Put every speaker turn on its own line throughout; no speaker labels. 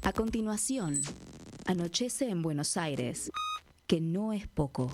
A continuación, anochece en Buenos Aires, que no es poco.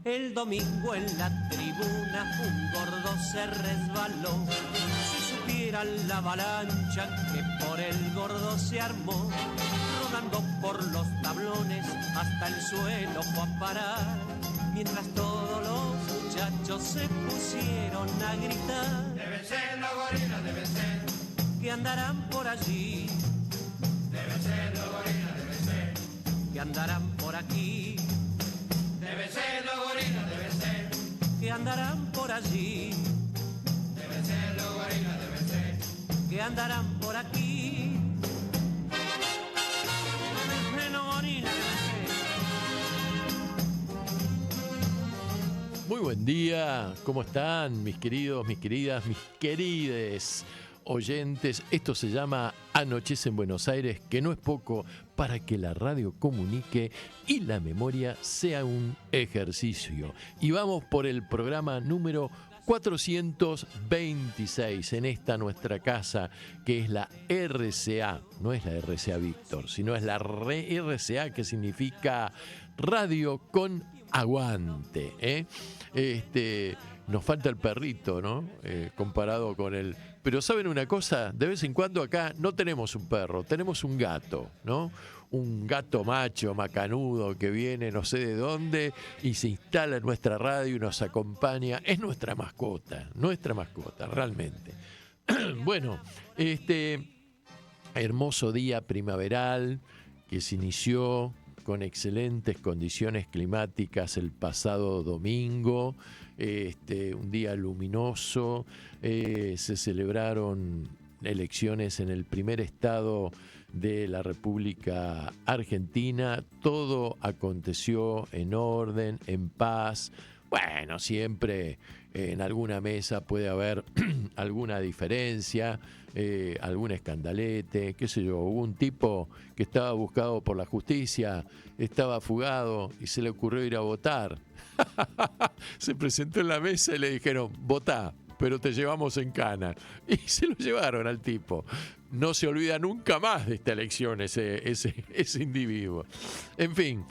El domingo en la tribuna un gordo se resbaló. Si supieran la avalancha que por el gordo se armó, rodando por los tablones hasta el suelo fue a parar, mientras todos los muchachos se pusieron a gritar.
Deben ser los gorilas, deben ser,
que andarán por allí,
deben ser los gorilas, deben ser,
que andarán por aquí,
deben ser los gorilas, deben ser,
que andarán por allí,
deben ser los gorilas, deben ser,
que andarán por aquí.
Muy buen día, ¿cómo están mis queridos, mis queridas, mis querides oyentes? Esto se llama Anochece en Buenos Aires, que no es poco, para que la radio comunique y la memoria sea un ejercicio. Y vamos por el programa número 426 en esta nuestra casa, que es la RCA. No es la RCA Víctor, sino es la RCA, que significa Radio con Aguante, ¿eh? Nos falta el perrito, ¿no? Comparado con el... Pero ¿saben una cosa? De vez en cuando acá no tenemos un perro, tenemos un gato, ¿no? Un gato macho, macanudo, que viene no sé de dónde y se instala en nuestra radio y nos acompaña. Es nuestra mascota, realmente. Bueno, hermoso día primaveral que se inició con excelentes condiciones climáticas el pasado domingo, un día luminoso, se celebraron elecciones en el primer estado de la República Argentina, todo aconteció en orden, en paz. Bueno, siempre en alguna mesa puede haber alguna diferencia, algún escandalete, qué sé yo. Hubo un tipo que estaba buscado por la justicia, estaba fugado y se le ocurrió ir a votar. Se presentó en la mesa y le dijeron, votá, pero te llevamos en cana. Y se lo llevaron al tipo. No se olvida nunca más de esta elección ese individuo. En fin,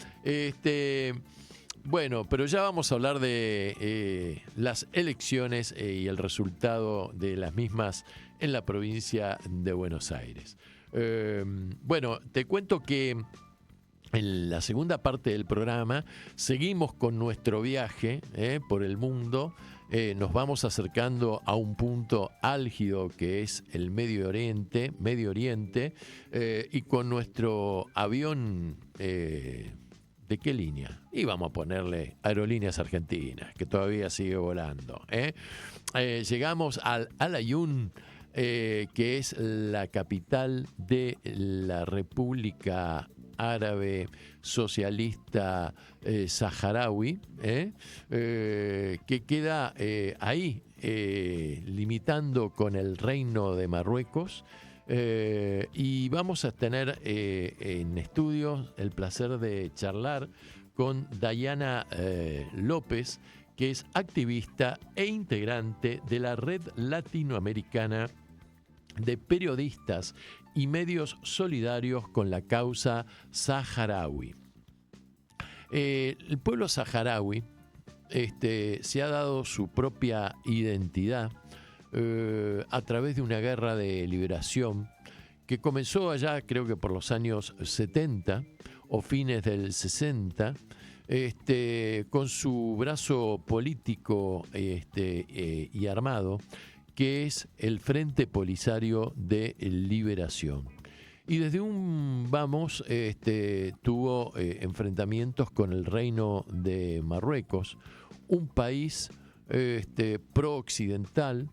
bueno, pero ya vamos a hablar de las elecciones y el resultado de las mismas en la provincia de Buenos Aires. Bueno, te cuento que en la segunda parte del programa seguimos con nuestro viaje por el mundo. Nos vamos acercando a un punto álgido que es el Medio Oriente, y con nuestro avión... ¿De qué línea? Y vamos a ponerle Aerolíneas Argentinas, que todavía sigue volando. Llegamos al Al-Ain, que es la capital de la República Árabe Socialista Saharaui, que queda ahí, limitando con el Reino de Marruecos. Y vamos a tener en estudios el placer de charlar con Dayana López, que es activista e integrante de la Red Latinoamericana de Periodistas y Medios Solidarios con la Causa Saharaui. El pueblo saharaui se ha dado su propia identidad a través de una guerra de liberación que comenzó allá, creo que por los años 70 o fines del 60, con su brazo político y armado, que es el Frente Polisario de Liberación. Y desde un vamos tuvo enfrentamientos con el Reino de Marruecos, un país pro-occidental,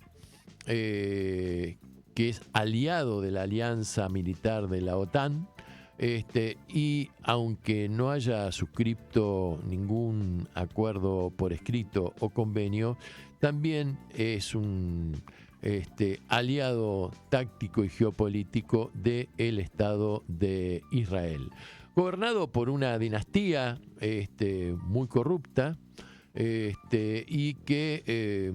que es aliado de la alianza militar de la OTAN, y aunque no haya suscrito ningún acuerdo por escrito o convenio, también es un aliado táctico y geopolítico del Estado de Israel. Gobernado por una dinastía muy corrupta, y que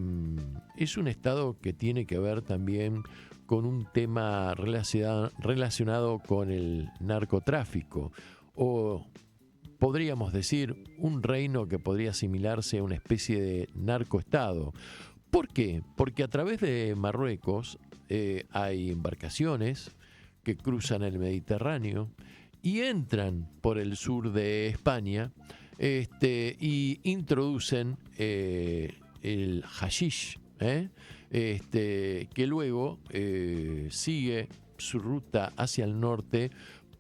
es un Estado que tiene que ver también con un tema relacionado con el narcotráfico, o podríamos decir un reino que podría asimilarse a una especie de narcoestado. ¿Por qué? Porque a través de Marruecos hay embarcaciones que cruzan el Mediterráneo y entran por el sur de España, y introducen el hashish, que luego sigue su ruta hacia el norte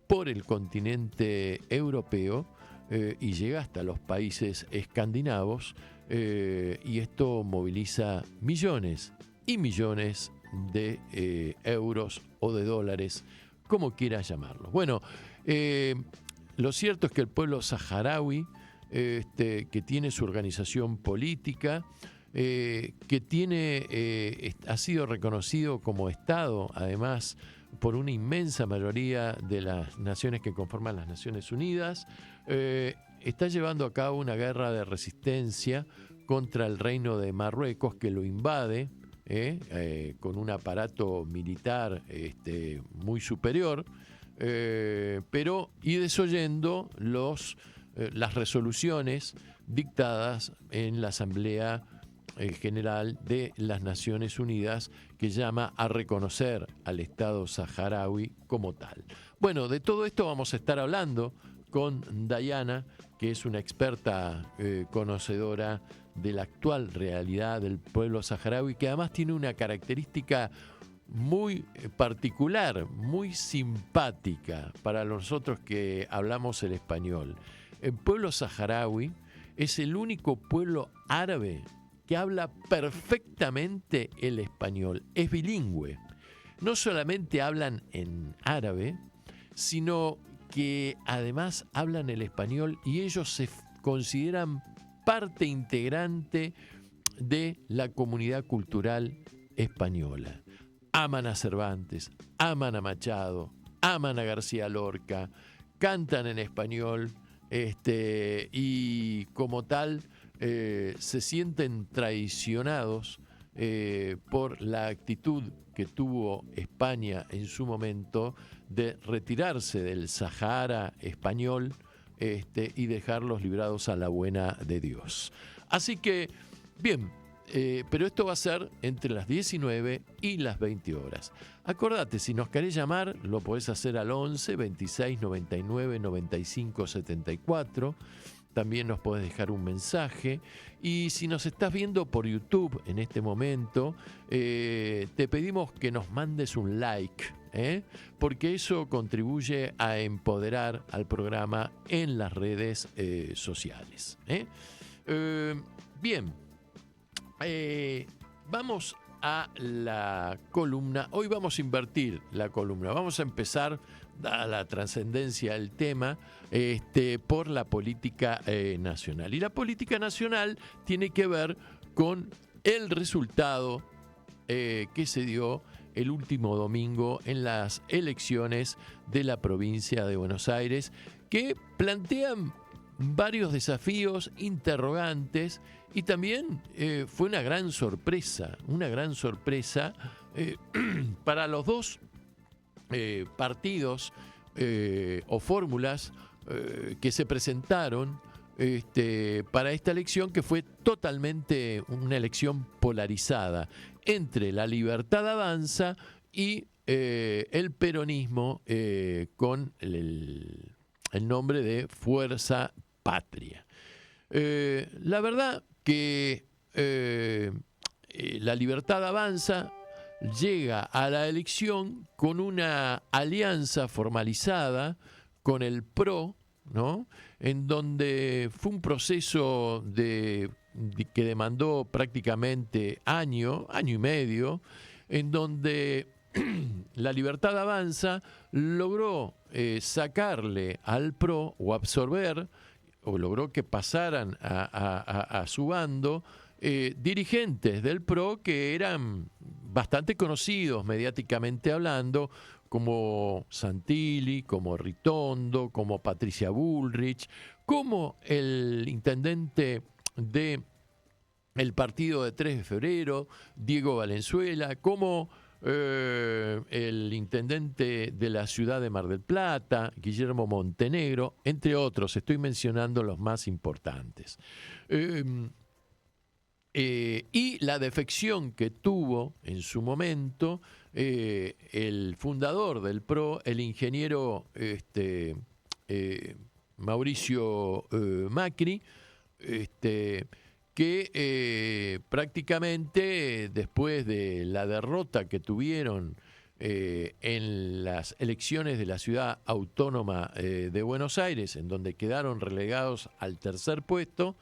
por el continente europeo y llega hasta los países escandinavos, y esto moviliza millones y millones de euros o de dólares, como quieras llamarlo. Bueno, lo cierto es que el pueblo saharaui, que tiene su organización política, que ha sido reconocido como Estado, además, por una inmensa mayoría de las naciones que conforman las Naciones Unidas, está llevando a cabo una guerra de resistencia contra el Reino de Marruecos, que lo invade con un aparato militar muy superior, pero desoyendo las resoluciones dictadas en la Asamblea General de las Naciones Unidas, que llama a reconocer al Estado saharaui como tal. Bueno, de todo esto vamos a estar hablando con Dayana, que es una experta conocedora de la actual realidad del pueblo saharaui, que además tiene una característica muy particular, muy simpática para nosotros que hablamos el español. El pueblo saharaui es el único pueblo árabe que habla perfectamente el español, es bilingüe. No solamente hablan en árabe, sino que además hablan el español, y ellos se consideran parte integrante de la comunidad cultural española. Aman a Cervantes, aman a Machado, aman a García Lorca, cantan en español, y como tal se sienten traicionados por la actitud que tuvo España en su momento de retirarse del Sahara español, y dejarlos librados a la buena de Dios. Así que, bien, pero esto va a ser entre las 19 y las 20 horas. Acordate, si nos querés llamar, lo podés hacer al 11 26 99 95 74. También nos podés dejar un mensaje. Y si nos estás viendo por YouTube en este momento, te pedimos que nos mandes un like, porque eso contribuye a empoderar al programa en las redes sociales. Bien, vamos a la columna. Hoy vamos a invertir la columna. Vamos a empezar, dada la trascendencia del tema, por la política nacional. Y la política nacional tiene que ver con el resultado que se dio el último domingo en las elecciones de la provincia de Buenos Aires, que plantean varios desafíos, interrogantes, y también fue una gran sorpresa para los dos partidos o fórmulas que se presentaron para esta elección, que fue totalmente una elección polarizada entre La Libertad Avanza y el peronismo, con el nombre de Fuerza Patria. La verdad que La Libertad Avanza llega a la elección con una alianza formalizada con el PRO, ¿no? En donde fue un proceso que demandó prácticamente año y medio, en donde La Libertad Avanza logró sacarle al PRO o absorber, o logró que pasaran a su bando dirigentes del PRO que eran bastante conocidos mediáticamente hablando, como Santilli, como Ritondo, como Patricia Bullrich, como el intendente de el partido de 3 de febrero, Diego Valenzuela, como el intendente de la ciudad de Mar del Plata, Guillermo Montenegro, entre otros. Estoy mencionando los más importantes. Y la defección que tuvo en su momento el fundador del PRO, el ingeniero Mauricio Macri, que prácticamente después de la derrota que tuvieron en las elecciones de la Ciudad Autónoma de Buenos Aires, en donde quedaron relegados al tercer puesto,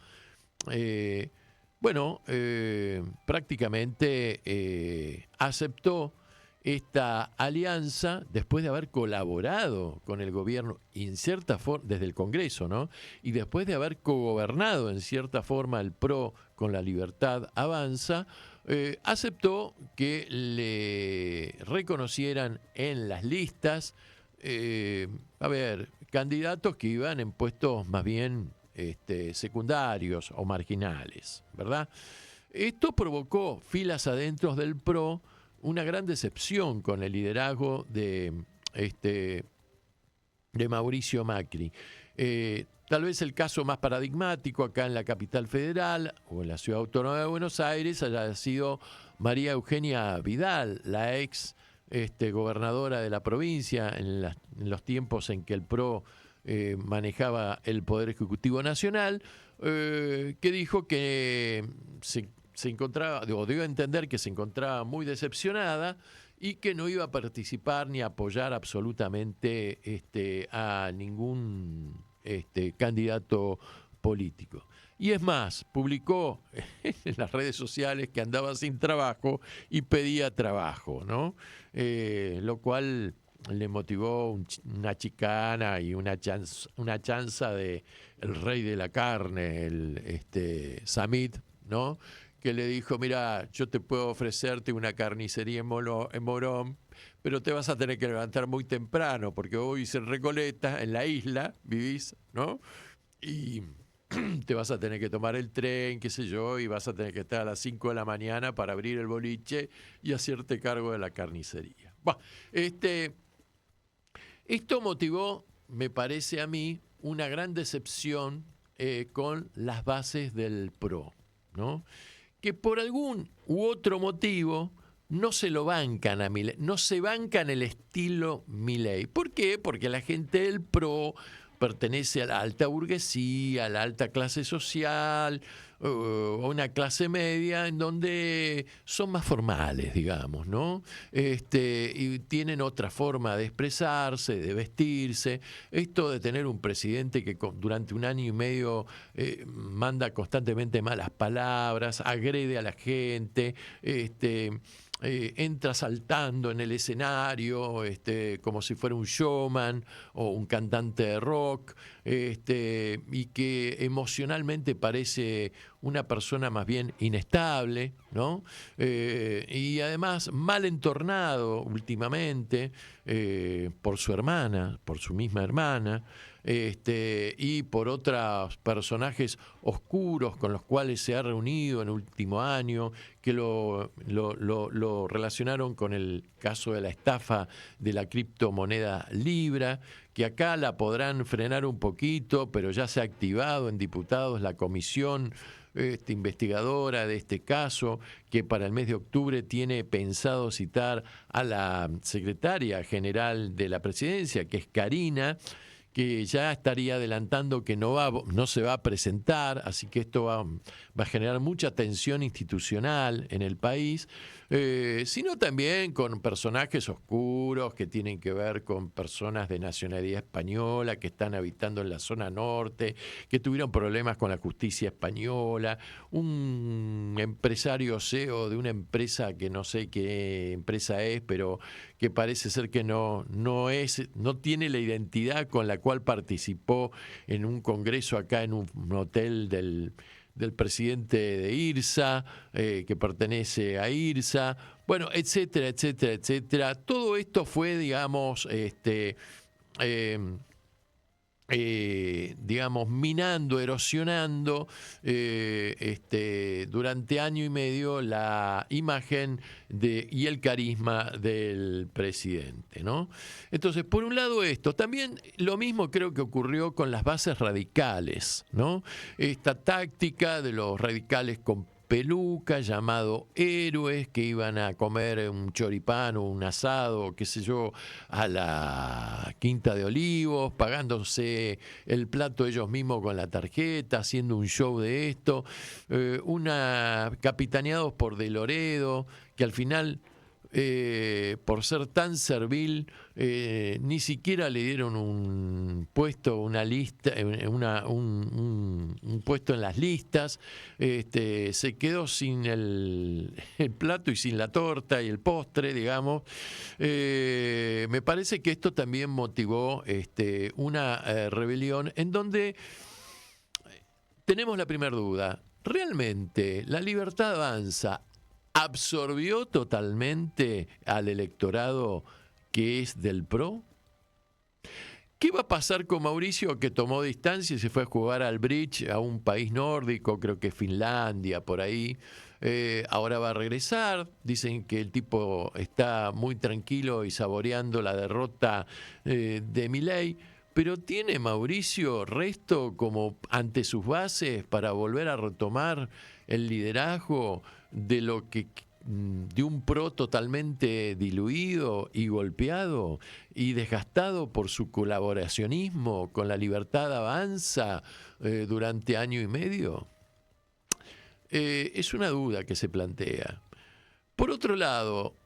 prácticamente aceptó esta alianza después de haber colaborado con el gobierno y en cierta forma desde el Congreso, ¿no? Y después de haber cogobernado en cierta forma el PRO con La Libertad Avanza, aceptó que le reconocieran en las listas, candidatos que iban en puestos más bien secundarios o marginales, ¿verdad? Esto provocó filas adentro del PRO una gran decepción con el liderazgo de Mauricio Macri. Tal vez el caso más paradigmático acá en la capital federal o en la Ciudad Autónoma de Buenos Aires haya sido María Eugenia Vidal, la ex gobernadora de la provincia en los tiempos en que el PRO manejaba el Poder Ejecutivo Nacional, que dijo que se encontraba, o dio a entender que se encontraba muy decepcionada y que no iba a participar ni apoyar absolutamente a ningún candidato político. Y es más, publicó en las redes sociales que andaba sin trabajo y pedía trabajo, ¿no? Lo cual le motivó una chicana y una chanza de el rey de la carne, el Samit, ¿no? Que le dijo, mira, yo te puedo ofrecerte una carnicería en Morón, pero te vas a tener que levantar muy temprano, porque vos vivís en Recoleta, en la isla, vivís, ¿no? Y te vas a tener que tomar el tren, qué sé yo, y vas a tener que estar a las 5 de la mañana para abrir el boliche y hacerte cargo de la carnicería. Bueno, esto motivó, me parece a mí, una gran decepción con las bases del PRO, ¿no? Que por algún u otro motivo no se lo bancan a Milei, no se bancan el estilo Milei. ¿Por qué? Porque la gente del PRO pertenece a la alta burguesía, a la alta clase social, a una clase media en donde son más formales, digamos, ¿no? Y tienen otra forma de expresarse, de vestirse. Esto de tener un presidente que durante un año y medio manda constantemente malas palabras, agrede a la gente, entra saltando en el escenario como si fuera un showman o un cantante de rock, y que emocionalmente parece una persona más bien inestable, ¿no? Y además mal entornado últimamente por su hermana, por su misma hermana, y por otros personajes oscuros con los cuales se ha reunido en el último año, que lo relacionaron con el caso de la estafa de la criptomoneda Libra, que acá la podrán frenar un poquito, pero ya se ha activado en diputados la comisión investigadora de este caso, que para el mes de octubre tiene pensado citar a la secretaria general de la presidencia, que es Karina, que ya estaría adelantando que no se va a presentar, así que esto va a generar mucha tensión institucional en el país, sino también con personajes oscuros que tienen que ver con personas de nacionalidad española que están habitando en la zona norte, que tuvieron problemas con la justicia española, un empresario CEO de una empresa que no sé qué empresa es, pero que parece ser que no tiene la identidad con la cual participó en un congreso acá en un hotel del presidente de IRSA, que pertenece a IRSA, bueno, etcétera, etcétera, etcétera. Todo esto fue, digamos, minando, erosionando durante año y medio la imagen y el carisma del presidente, ¿no? Entonces, por un lado esto, también lo mismo creo que ocurrió con las bases radicales, ¿no? Esta táctica de los radicales con peluca, llamado héroes, que iban a comer un choripán o un asado, qué sé yo, a la Quinta de Olivos, pagándose el plato ellos mismos con la tarjeta, haciendo un show de esto, capitaneados por De Loredo, que al final, por ser tan servil, ni siquiera le dieron un puesto, una lista, un puesto en las listas, se quedó sin el plato y sin la torta y el postre, digamos. Me parece que esto también motivó una rebelión en donde tenemos la primera duda. ¿Realmente la Libertad Avanza absorbió totalmente al electorado que es del PRO? ¿Qué va a pasar con Mauricio, que tomó distancia y se fue a jugar al bridge a un país nórdico, creo que Finlandia, por ahí? Ahora va a regresar. Dicen que el tipo está muy tranquilo y saboreando la derrota de Milei. Pero ¿tiene Mauricio resto como ante sus bases para volver a retomar el liderazgo de un PRO totalmente diluido y golpeado y desgastado por su colaboracionismo con la Libertad Avanza durante año y medio? Es una duda que se plantea. Por otro lado,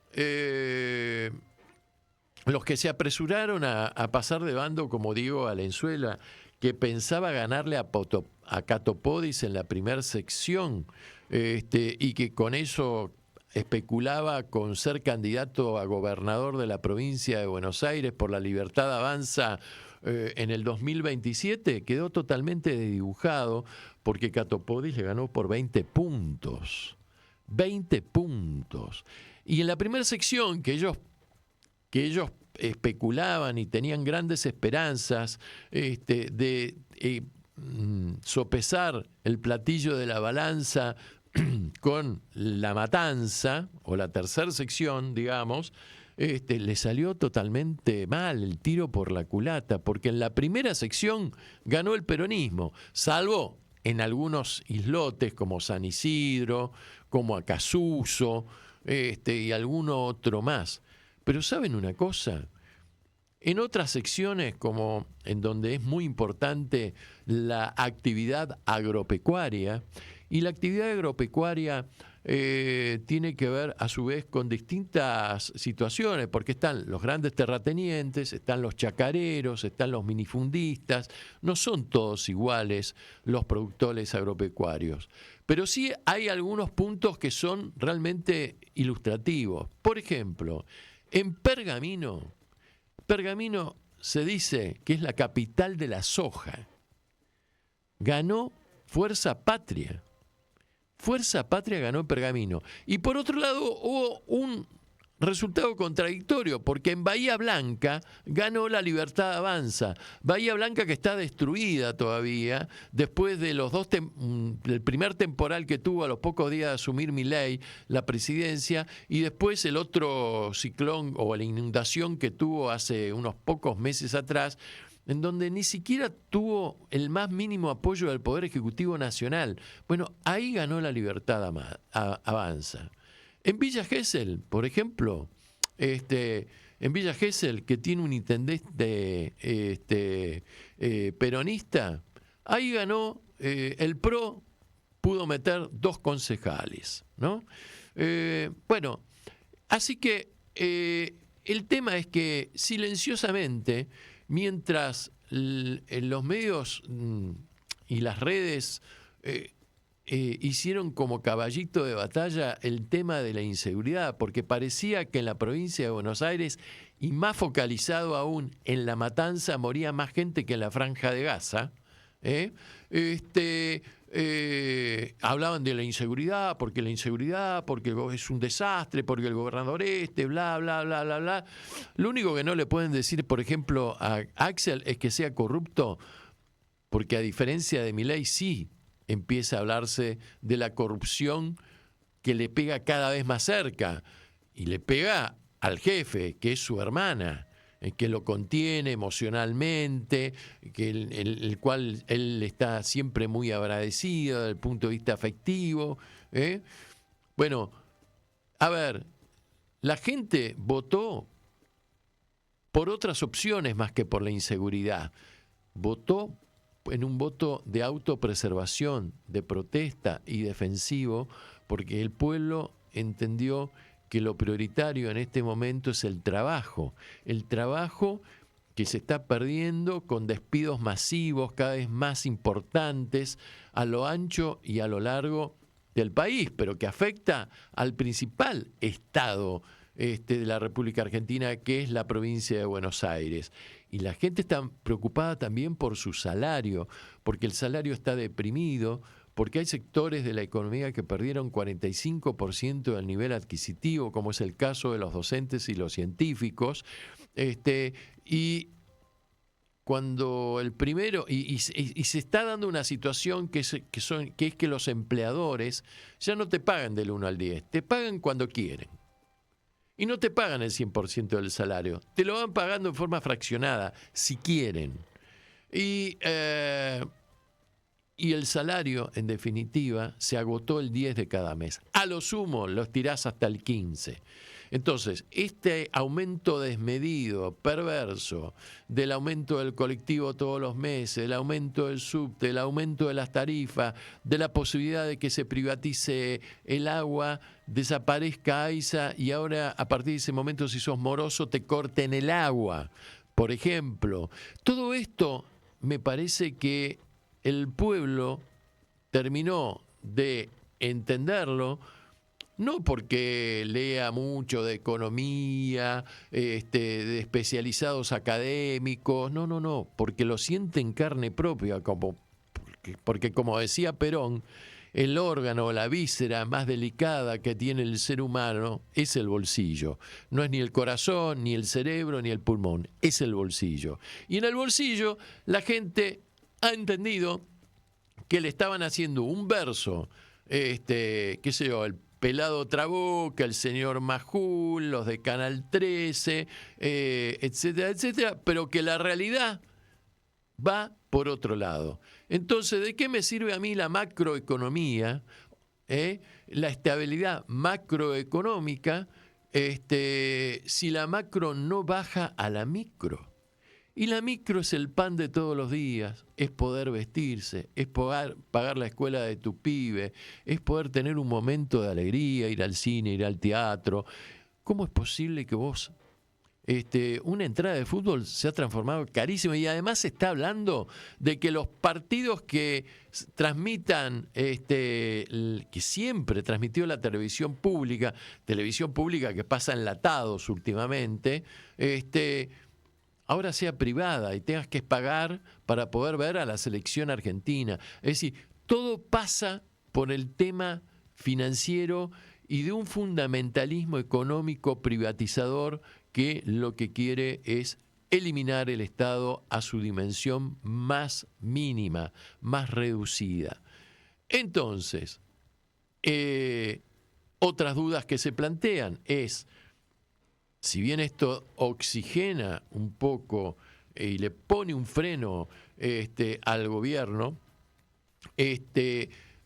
los que se apresuraron a pasar de bando, como Diego Valenzuela, que pensaba ganarle a Catopodis en la primera sección, y que con eso especulaba con ser candidato a gobernador de la provincia de Buenos Aires por la Libertad Avanza en el 2027, quedó totalmente desdibujado, porque Catopodis le ganó por 20 puntos. 20 puntos. Y en la primera sección que ellos especulaban y tenían grandes esperanzas de sopesar el platillo de la balanza con La Matanza, o la tercera sección, digamos, le salió totalmente mal, el tiro por la culata, porque en la primera sección ganó el peronismo, salvo en algunos islotes como San Isidro, como Acasuso, y alguno otro más. Pero ¿saben una cosa? En otras secciones, como en donde es muy importante la actividad agropecuaria, y la actividad agropecuaria tiene que ver a su vez con distintas situaciones, porque están los grandes terratenientes, están los chacareros, están los minifundistas, no son todos iguales los productores agropecuarios, pero sí hay algunos puntos que son realmente ilustrativos. Por ejemplo, en Pergamino se dice que es la capital de la soja. Ganó Fuerza Patria. Fuerza Patria ganó en Pergamino. Y por otro lado hubo un resultado contradictorio, porque en Bahía Blanca ganó la Libertad Avanza. Bahía Blanca, que está destruida todavía, después de del primer temporal que tuvo a los pocos días de asumir Milei la presidencia, y después el otro ciclón o la inundación que tuvo hace unos pocos meses atrás, en donde ni siquiera tuvo el más mínimo apoyo del Poder Ejecutivo Nacional. Bueno, ahí ganó la Libertad Avanza. En Villa Gesell, por ejemplo, en Villa Gesell, que tiene un intendente peronista, ahí ganó el PRO, pudo meter 2 concejales, ¿no? Bueno, así que el tema es que silenciosamente, mientras los medios y las redes hicieron como caballito de batalla el tema de la inseguridad, porque parecía que en la provincia de Buenos Aires, y más focalizado aún en La Matanza, moría más gente que en la Franja de Gaza. Hablaban de la inseguridad, porque es un desastre, porque el gobernador bla, bla, bla, bla, bla. Lo único que no le pueden decir, por ejemplo, a Axel es que sea corrupto, porque a diferencia de Milei sí empieza a hablarse de la corrupción que le pega cada vez más cerca, y le pega al jefe, que es su hermana, que lo contiene emocionalmente, que el cual él está siempre muy agradecido desde el punto de vista afectivo. Bueno, a ver, la gente votó por otras opciones más que por la inseguridad. Votó en un voto de autopreservación, de protesta y defensivo, porque el pueblo entendió que lo prioritario en este momento es el trabajo que se está perdiendo con despidos masivos cada vez más importantes a lo ancho y a lo largo del país, pero que afecta al principal estado de la República Argentina, que es la provincia de Buenos Aires. Y la gente está preocupada también por su salario, porque el salario está deprimido, porque hay sectores de la economía que perdieron 45% del nivel adquisitivo, como es el caso de los docentes y los científicos, y cuando el primero, y se está dando una situación que es que los empleadores ya no te pagan del 1 al 10, te pagan cuando quieren. Y no te pagan el 100% del salario, te lo van pagando en forma fraccionada, si quieren. Y el salario, en definitiva, se agotó el 10 de cada mes. A lo sumo, los tirás hasta el 15. Entonces, este aumento desmedido, perverso, del aumento del colectivo todos los meses, del aumento del subte, del aumento de las tarifas, de la posibilidad de que se privatice el agua, desaparezca AISA y ahora, a partir de ese momento, si sos moroso, te corten el agua, por ejemplo. Todo esto me parece que el pueblo terminó de entenderlo, no porque lea mucho de economía, de especializados académicos, no, porque lo siente en carne propia, porque como decía Perón, el órgano, la víscera más delicada que tiene el ser humano es el bolsillo. No es ni el corazón, ni el cerebro, ni el pulmón, es el bolsillo. Y en el bolsillo la gente ha entendido que le estaban haciendo un verso, qué sé yo, el Pelado Trabuca, el señor Majul, los de Canal 13, etcétera, etcétera, pero que la realidad va por otro lado. Entonces, ¿de qué me sirve a mí la macroeconomía, la estabilidad macroeconómica, si la macro no baja a la micro? Y la micro es el pan de todos los días, es poder vestirse, es poder pagar la escuela de tu pibe, es poder tener un momento de alegría, ir al cine, ir al teatro. ¿Cómo es posible que vos, una entrada de fútbol se ha transformado carísimo? Y además se está hablando de que los partidos que transmitan, que siempre transmitió la televisión pública que pasa enlatados últimamente, ahora sea privada y tengas que pagar para poder ver a la selección argentina. Es decir, todo pasa por el tema financiero y de un fundamentalismo económico privatizador que lo que quiere es eliminar el Estado a su dimensión más mínima, más reducida. Entonces, otras dudas que se plantean es, si bien esto oxigena un poco y le pone un freno al gobierno,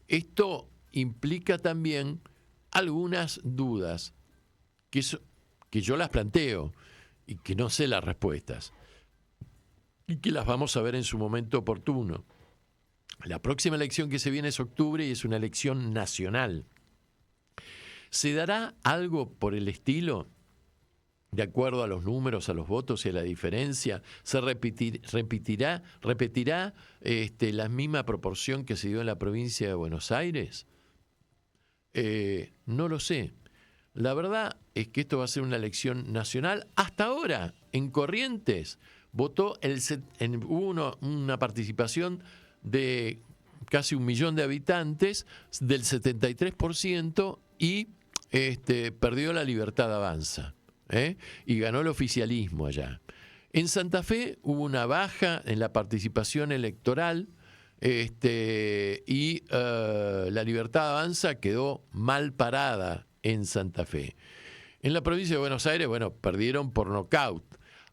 esto implica también algunas dudas que yo las planteo y que no sé las respuestas, y que las vamos a ver en su momento oportuno. La próxima elección que se viene es octubre y es una elección nacional. ¿Se dará algo por el estilo? De acuerdo a los números, a los votos y a la diferencia, ¿se repetirá la misma proporción que se dio en la provincia de Buenos Aires? No lo sé. La verdad es que esto va a ser una elección nacional. Hasta ahora, en Corrientes, votó hubo una participación de casi 1 millón de habitantes, del 73%, y perdió la Libertad Avanza. Y ganó el oficialismo allá. En Santa Fe hubo una baja en la participación electoral y la Libertad Avanza quedó mal parada en Santa Fe. En la provincia de Buenos Aires, bueno, perdieron por nocaut.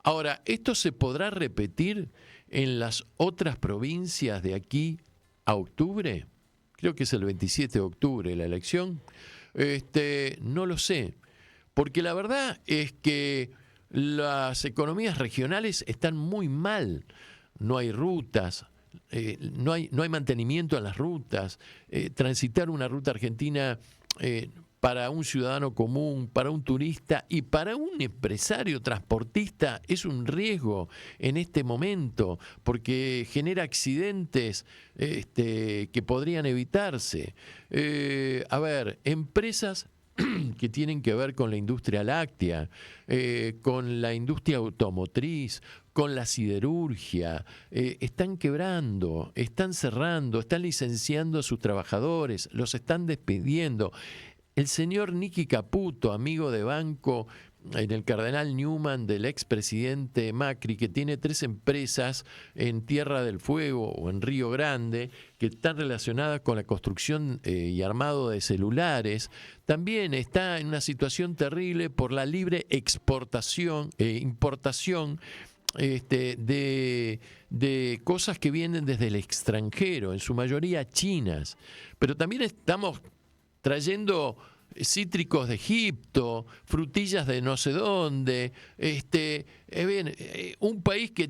Ahora, ¿esto se podrá repetir en las otras provincias de aquí a octubre? Creo que es el 27 de octubre la elección. No lo sé. Porque la verdad es que las economías regionales están muy mal. No hay rutas, no hay mantenimiento en las rutas. Transitar una ruta argentina para un ciudadano común, para un turista y para un empresario transportista es un riesgo en este momento, porque genera accidentes que podrían evitarse. Empresas que tienen que ver con la industria láctea, con la industria automotriz, con la siderurgia, están quebrando, están cerrando, están licenciando a sus trabajadores, los están despidiendo. El señor Nicky Caputo, amigo de banco en el Cardenal Newman del expresidente Macri, que tiene 3 empresas en Tierra del Fuego o en Río Grande, que están relacionadas con la construcción y armado de celulares, también está en una situación terrible por la libre importación de cosas que vienen desde el extranjero, en su mayoría chinas. Pero también estamos trayendo cítricos de Egipto, frutillas de no sé dónde, un país que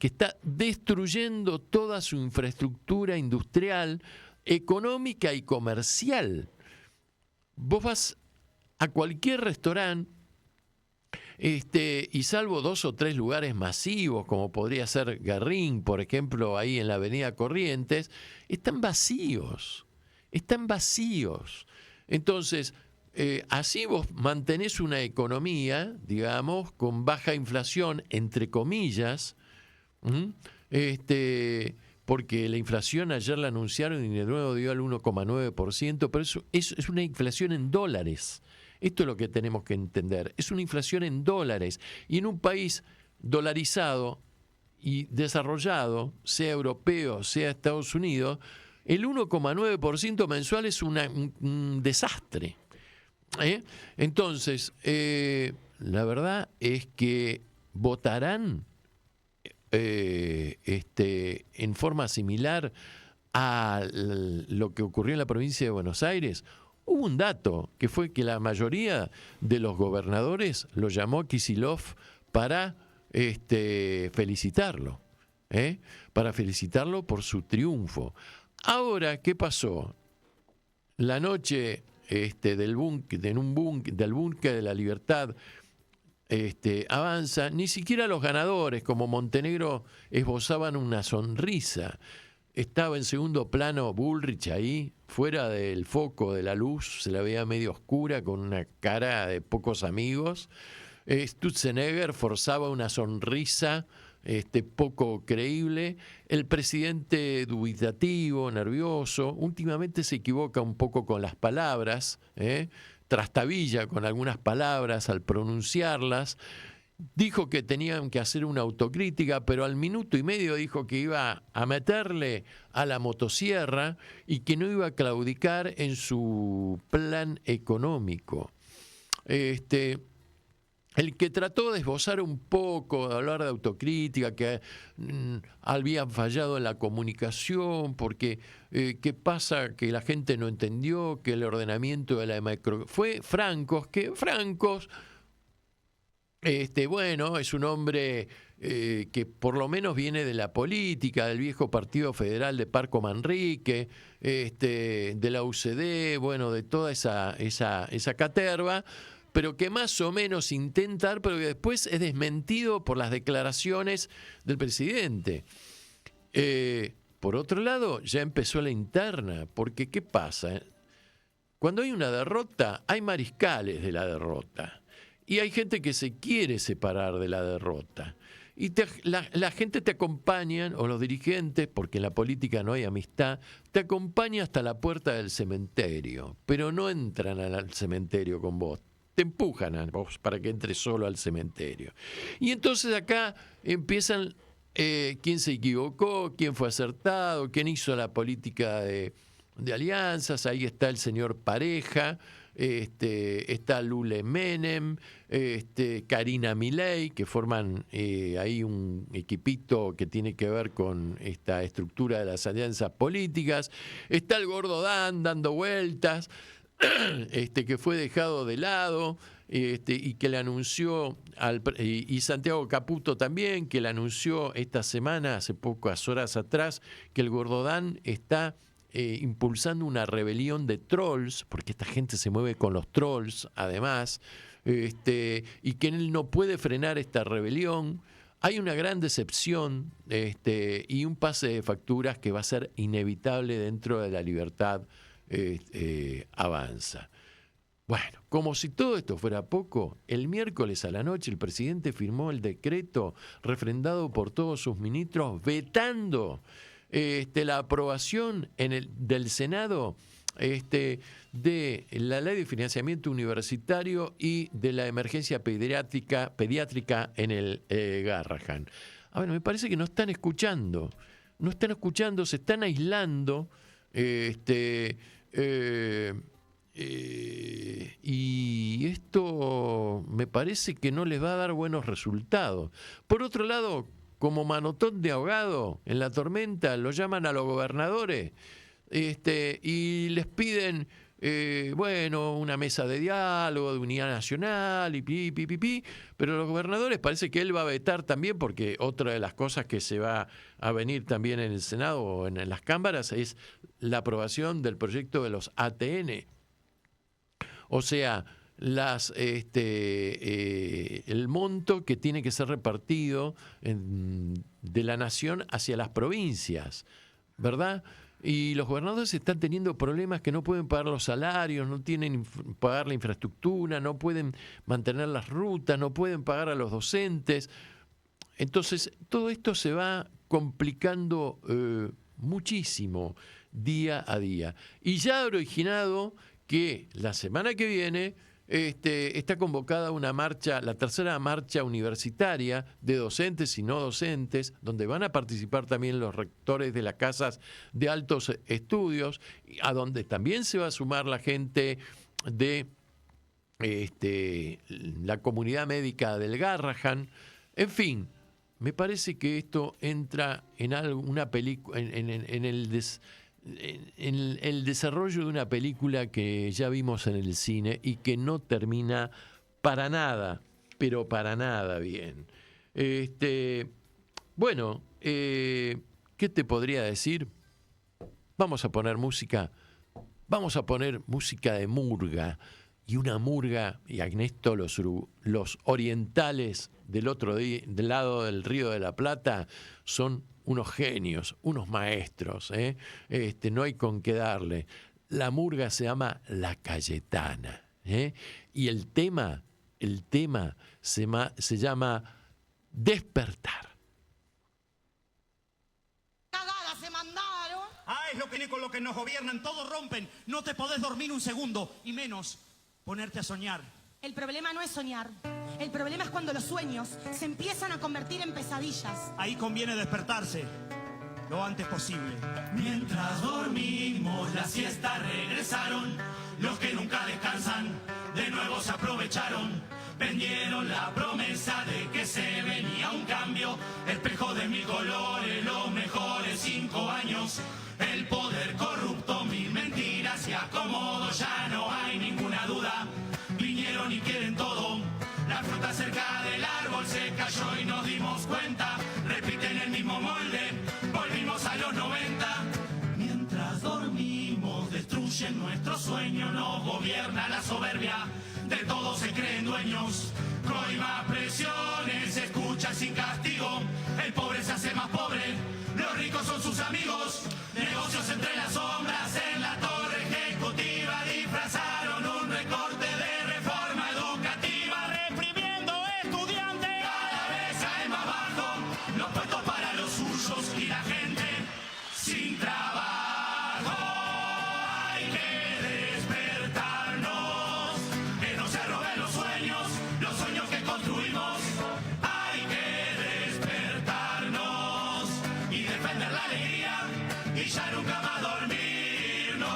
está destruyendo toda su infraestructura industrial, económica y comercial. Vos vas a cualquier restaurante y salvo 2 o 3 lugares masivos, como podría ser Garrín, por ejemplo, ahí en la avenida Corrientes, están vacíos. Entonces, así vos mantenés una economía, digamos, con baja inflación, entre comillas, porque la inflación ayer la anunciaron y de nuevo dio al 1,9%, pero eso es una inflación en dólares. Esto es lo que tenemos que entender. Es una inflación en dólares. Y en un país dolarizado y desarrollado, sea europeo, sea Estados Unidos, el 1,9% mensual es un desastre. Entonces, la verdad es que votarán en forma similar a lo que ocurrió en la provincia de Buenos Aires. Hubo un dato, que fue que la mayoría de los gobernadores lo llamó Kicillof para felicitarlo, para felicitarlo por su triunfo. Ahora, ¿qué pasó? La noche del búnker de la Libertad Avanza, ni siquiera los ganadores, como Montenegro, esbozaban una sonrisa. Estaba en segundo plano Bullrich ahí, fuera del foco de la luz, se la veía medio oscura, con una cara de pocos amigos. Sturzenegger forzaba una sonrisa poco creíble. El presidente dubitativo, nervioso, últimamente se equivoca un poco con las palabras, trastabilla con algunas palabras al pronunciarlas. Dijo que tenían que hacer una autocrítica, pero al minuto y medio dijo que iba a meterle a la motosierra y que no iba a claudicar en su plan económico. El que trató de esbozar un poco, de hablar de autocrítica, que habían fallado en la comunicación, porque ¿qué pasa? Que la gente no entendió, que el ordenamiento de la fue Francos, que Francos Bueno, es un hombre que por lo menos viene de la política, del viejo Partido Federal de Parco Manrique, de la UCD, bueno, de toda esa caterva, pero que más o menos intenta, pero que después es desmentido por las declaraciones del presidente. Por otro lado, ya empezó la interna, porque ¿qué pasa? Cuando hay una derrota, hay mariscales de la derrota. Y hay gente que se quiere separar de la derrota. Y la gente te acompaña, o los dirigentes, porque en la política no hay amistad, te acompaña hasta la puerta del cementerio, pero no entran al cementerio con vos. Te empujan a vos para que entres solo al cementerio. Y entonces acá empiezan quién se equivocó, quién fue acertado, quién hizo la política de alianzas. Ahí está el señor Pareja, está Lule Menem, Karina Milei, que forman ahí un equipito que tiene que ver con esta estructura de las alianzas políticas. Está el Gordo Dan dando vueltas, que fue dejado de lado, y que le anunció, y Santiago Caputo también, que le anunció esta semana, hace pocas horas atrás, que el Gordo Dan está impulsando una rebelión de trolls, porque esta gente se mueve con los trolls, además, y que él no puede frenar esta rebelión. Hay una gran decepción y un pase de facturas que va a ser inevitable dentro de la libertad avanza. Bueno, como si todo esto fuera poco, el miércoles a la noche el presidente firmó el decreto refrendado por todos sus ministros vetando la aprobación del Senado de la ley de financiamiento universitario y de la emergencia pediátrica en el Garrahan. A ver, me parece que no están escuchando, se están aislando, y esto me parece que no les va a dar buenos resultados. Por otro lado, como manotón de ahogado en la tormenta, lo llaman a los gobernadores y les piden una mesa de diálogo, de unidad nacional y pero los gobernadores parece que él va a vetar también, porque otra de las cosas que se va a venir también en el Senado o en las cámaras es la aprobación del proyecto de los ATN. O sea, el monto que tiene que ser repartido de la nación hacia las provincias, ¿verdad? Y los gobernadores están teniendo problemas que no pueden pagar los salarios, no tienen pagar la infraestructura, no pueden mantener las rutas, no pueden pagar a los docentes. Entonces, todo esto se va complicando muchísimo día a día. Y ya ha originado que la semana que viene está convocada una marcha, la tercera marcha universitaria de docentes y no docentes, donde van a participar también los rectores de las casas de altos estudios, a donde también se va a sumar la gente de la comunidad médica del Garrahan. En fin, me parece que esto entra en una película, en el desarrollo de una película que ya vimos en el cine y que no termina para nada, pero para nada bien. Bueno, ¿qué te podría decir? Vamos a poner música de murga, y una murga, y Ernesto, los orientales del lado del Río de la Plata son unos genios, unos maestros, no hay con qué darle. La murga se llama La Cayetana, y el tema se llama Despertar.
Cagadas se mandaron.
Es lo que con lo que nos gobiernan, todos rompen. No te podés dormir un segundo, y menos ponerte a soñar.
El problema no es soñar. El problema es cuando los sueños se empiezan a convertir en pesadillas.
Ahí conviene despertarse lo antes posible.
Mientras dormimos, la siesta regresaron. Los que nunca descansan, de nuevo se aprovecharon. Vendieron la promesa de que se venía un cambio. Espejo de mil colores, los mejores 5 años. El poder corrupto, mil mentiras y acomodo. Ya no hay ninguna duda. Vinieron y quieren todo. La fruta cerca de la destruyen nuestro sueño, nos gobierna la soberbia, de todo se creen dueños. Coima presiones, escucha sin castigo, el pobre se hace más pobre, los ricos son sus amigos, negocios entre las sombras, en la torre ejecutiva disfrazaron un recorte de reforma educativa, reprimiendo estudiantes, cada vez cae más bajo los puestos para los suyos y la gente sin trabajo. Hay que despertarnos, que no se roben los sueños que construimos. Hay que despertarnos y defender la alegría y ya nunca más dormirnos.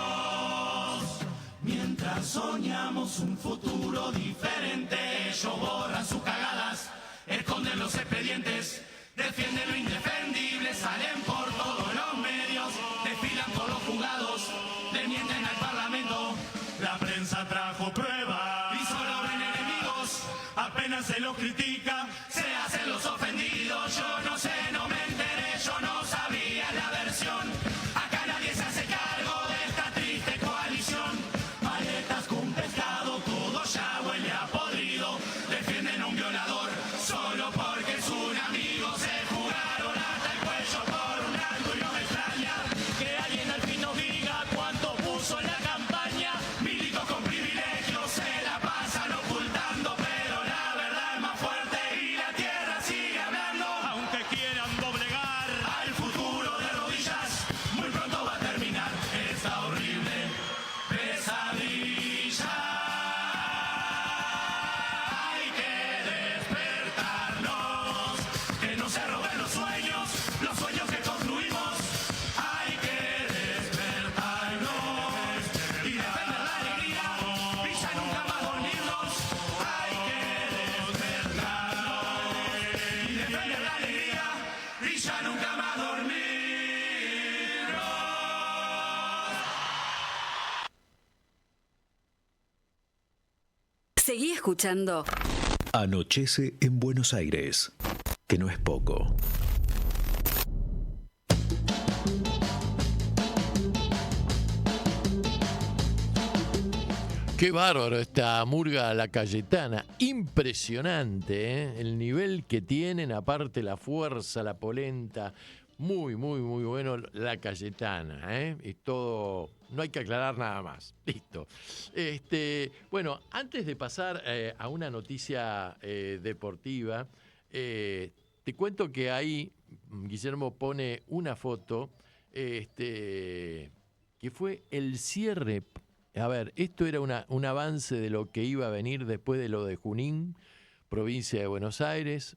Mientras soñamos un futuro diferente, ellos borran sus cagadas, esconden los expedientes, defienden lo indefendible, salen por todos los medios, desfilan por los juzgados, le mienten al parlamento. La prensa trajo pruebas y solo ven enemigos, apenas se los critica, se hacen los ofendidos. Yo no sé, no me enteré, yo no sabía la versión. Acá nadie se hace cargo de esta triste coalición. Maletas con pescado, todo ya huele a podrido. Defienden a un violador solo porque es un amigo. Se jugaron hasta el cuello por un algo y no me extraña que alguien al fin nos diga cuánto puso en la campaña. Milicos con privilegios se la pasan ocultando, pero la verdad es más fuerte y la tierra sigue hablando. Aunque quieran doblegar al futuro de rodillas, muy pronto va a terminar esta horrible pesadilla. Hay que despertarnos, que no se roben los sueños que construimos. Hay que despertarnos y defender la alegría y ya nunca más dormirnos. Hay que despertarnos y defender la alegría y ya nunca más dormirnos.
Seguí escuchando.
Anochece en Buenos Aires, que no es poco.
Qué bárbaro esta murga La Cayetana, impresionante, ¿eh? El nivel que tienen, aparte la fuerza, la polenta, muy bueno La Cayetana, ¿eh? Y todo, no hay que aclarar nada más, listo. Bueno, antes de pasar a una noticia deportiva, te cuento que ahí Guillermo pone una foto, que fue el cierre. A ver, esto era un avance de lo que iba a venir después de lo de Junín, provincia de Buenos Aires,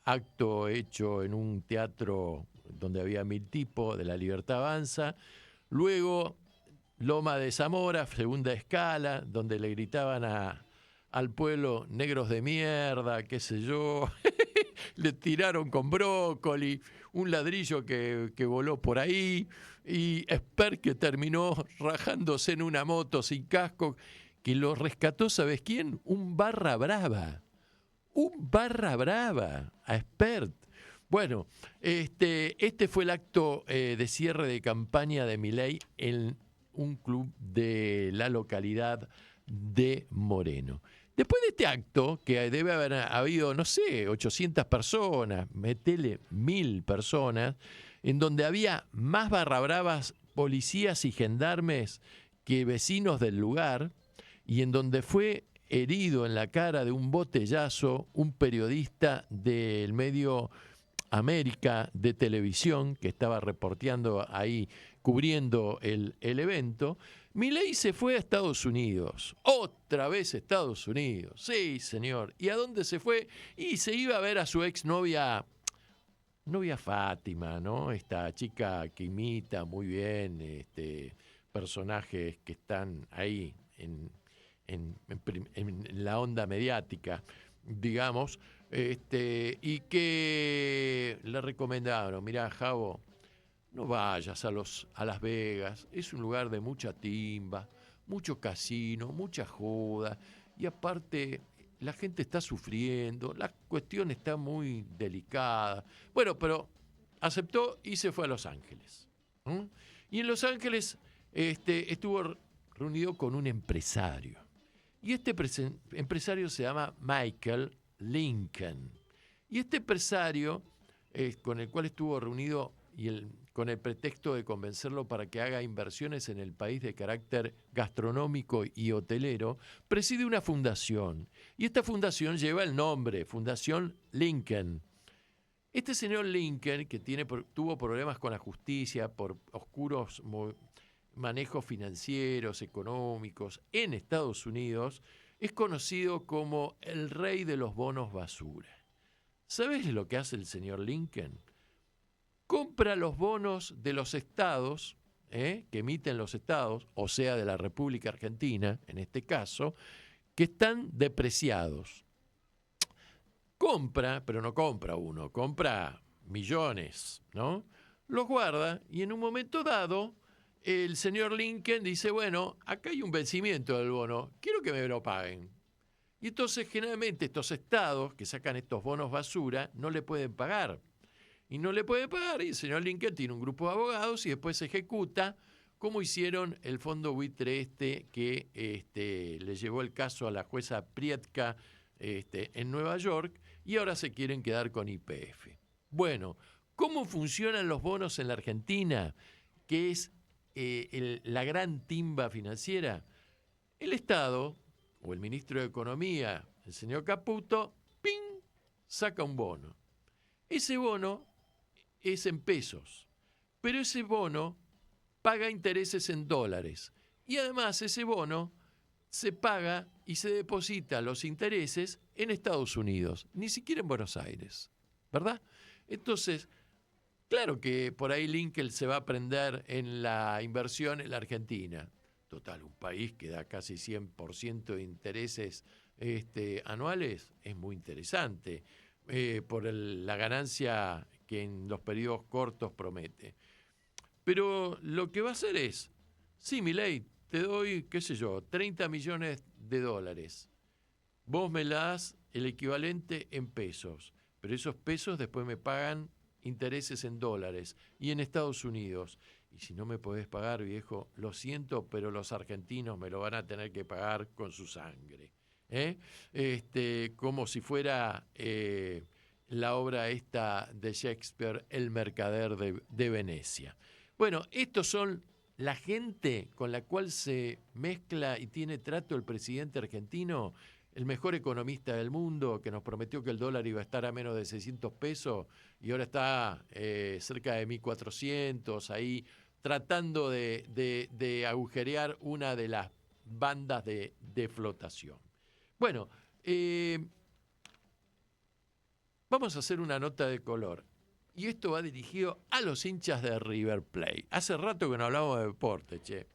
acto hecho en un teatro donde había 1000 tipos, de La Libertad Avanza. Luego, Loma de Zamora, segunda escala, donde le gritaban al pueblo negros de mierda, qué sé yo. Le tiraron con brócoli, un ladrillo que voló por ahí, y Esper que terminó rajándose en una moto sin casco, que lo rescató, ¿sabes quién? Un barra brava a Espert. Bueno, este fue el acto de cierre de campaña de Milei en un club de la localidad de Moreno. Después de este acto, que debe haber habido, no sé, 800 personas, metele 1000 personas, en donde había más barrabravas, policías y gendarmes que vecinos del lugar, y en donde fue herido en la cara de un botellazo un periodista del medio América de televisión que estaba reporteando ahí, cubriendo el evento. Milei se fue a Estados Unidos, otra vez a Estados Unidos, sí señor. ¿Y a dónde se fue? Y se iba a ver a su exnovia, novia Fátima, ¿no? Esta chica que imita muy bien personajes que están ahí en la onda mediática, digamos, y que le recomendaron, mirá, Javo, no vayas a Las Vegas, es un lugar de mucha timba, mucho casino, mucha joda, y aparte la gente está sufriendo, la cuestión está muy delicada. Bueno, pero aceptó y se fue a Los Ángeles. Y en Los Ángeles estuvo reunido con un empresario. Y este empresario se llama Michael Lincoln. Y este empresario, con el cual estuvo reunido con el pretexto de convencerlo para que haga inversiones en el país de carácter gastronómico y hotelero, preside una fundación. Y esta fundación lleva el nombre, Fundación Lincoln. Este señor Lincoln, que tuvo problemas con la justicia por oscuros manejos financieros, económicos en Estados Unidos, es conocido como el rey de los bonos basura. ¿Sabes lo que hace el señor Lincoln? Compra los bonos de los estados, que emiten los estados, o sea, de la República Argentina, en este caso, que están depreciados. Compra, pero no compra uno, compra millones, ¿no? Los guarda y en un momento dado el señor Lincoln dice, bueno, acá hay un vencimiento del bono, quiero que me lo paguen. Y entonces generalmente estos estados que sacan estos bonos basura no le pueden pagar. Y no le pueden pagar y el señor Lincoln tiene un grupo de abogados y después se ejecuta, como hicieron el fondo buitre que le llevó el caso a la jueza Prietka en Nueva York y ahora se quieren quedar con YPF. Bueno, ¿cómo funcionan los bonos en la Argentina? Que es la gran timba financiera. El Estado, o el ministro de Economía, el señor Caputo, ¡ping!, saca un bono. Ese bono es en pesos, pero ese bono paga intereses en dólares. Y además ese bono se paga y se deposita los intereses en Estados Unidos, ni siquiera en Buenos Aires, ¿verdad? Entonces, claro que por ahí Lincoln se va a prender en la inversión en la Argentina. Total, un país que da casi 100% de intereses anuales es muy interesante por la ganancia que en los periodos cortos promete. Pero lo que va a hacer es, sí, Milei, te doy, qué sé yo, 30 millones de dólares. Vos me das el equivalente en pesos, pero esos pesos después me pagan intereses en dólares y en Estados Unidos. Y si no me podés pagar, viejo, lo siento, pero los argentinos me lo van a tener que pagar con su sangre. Como si fuera la obra esta de Shakespeare, El mercader de Venecia. Bueno, estos son la gente con la cual se mezcla y tiene trato el presidente argentino, el mejor economista del mundo, que nos prometió que el dólar iba a estar a menos de 600 pesos y ahora está cerca de 1.400, ahí tratando de agujerear una de las bandas de flotación. Bueno, vamos a hacer una nota de color. Y esto va dirigido a los hinchas de River Plate. Hace rato que no hablamos de deporte, che.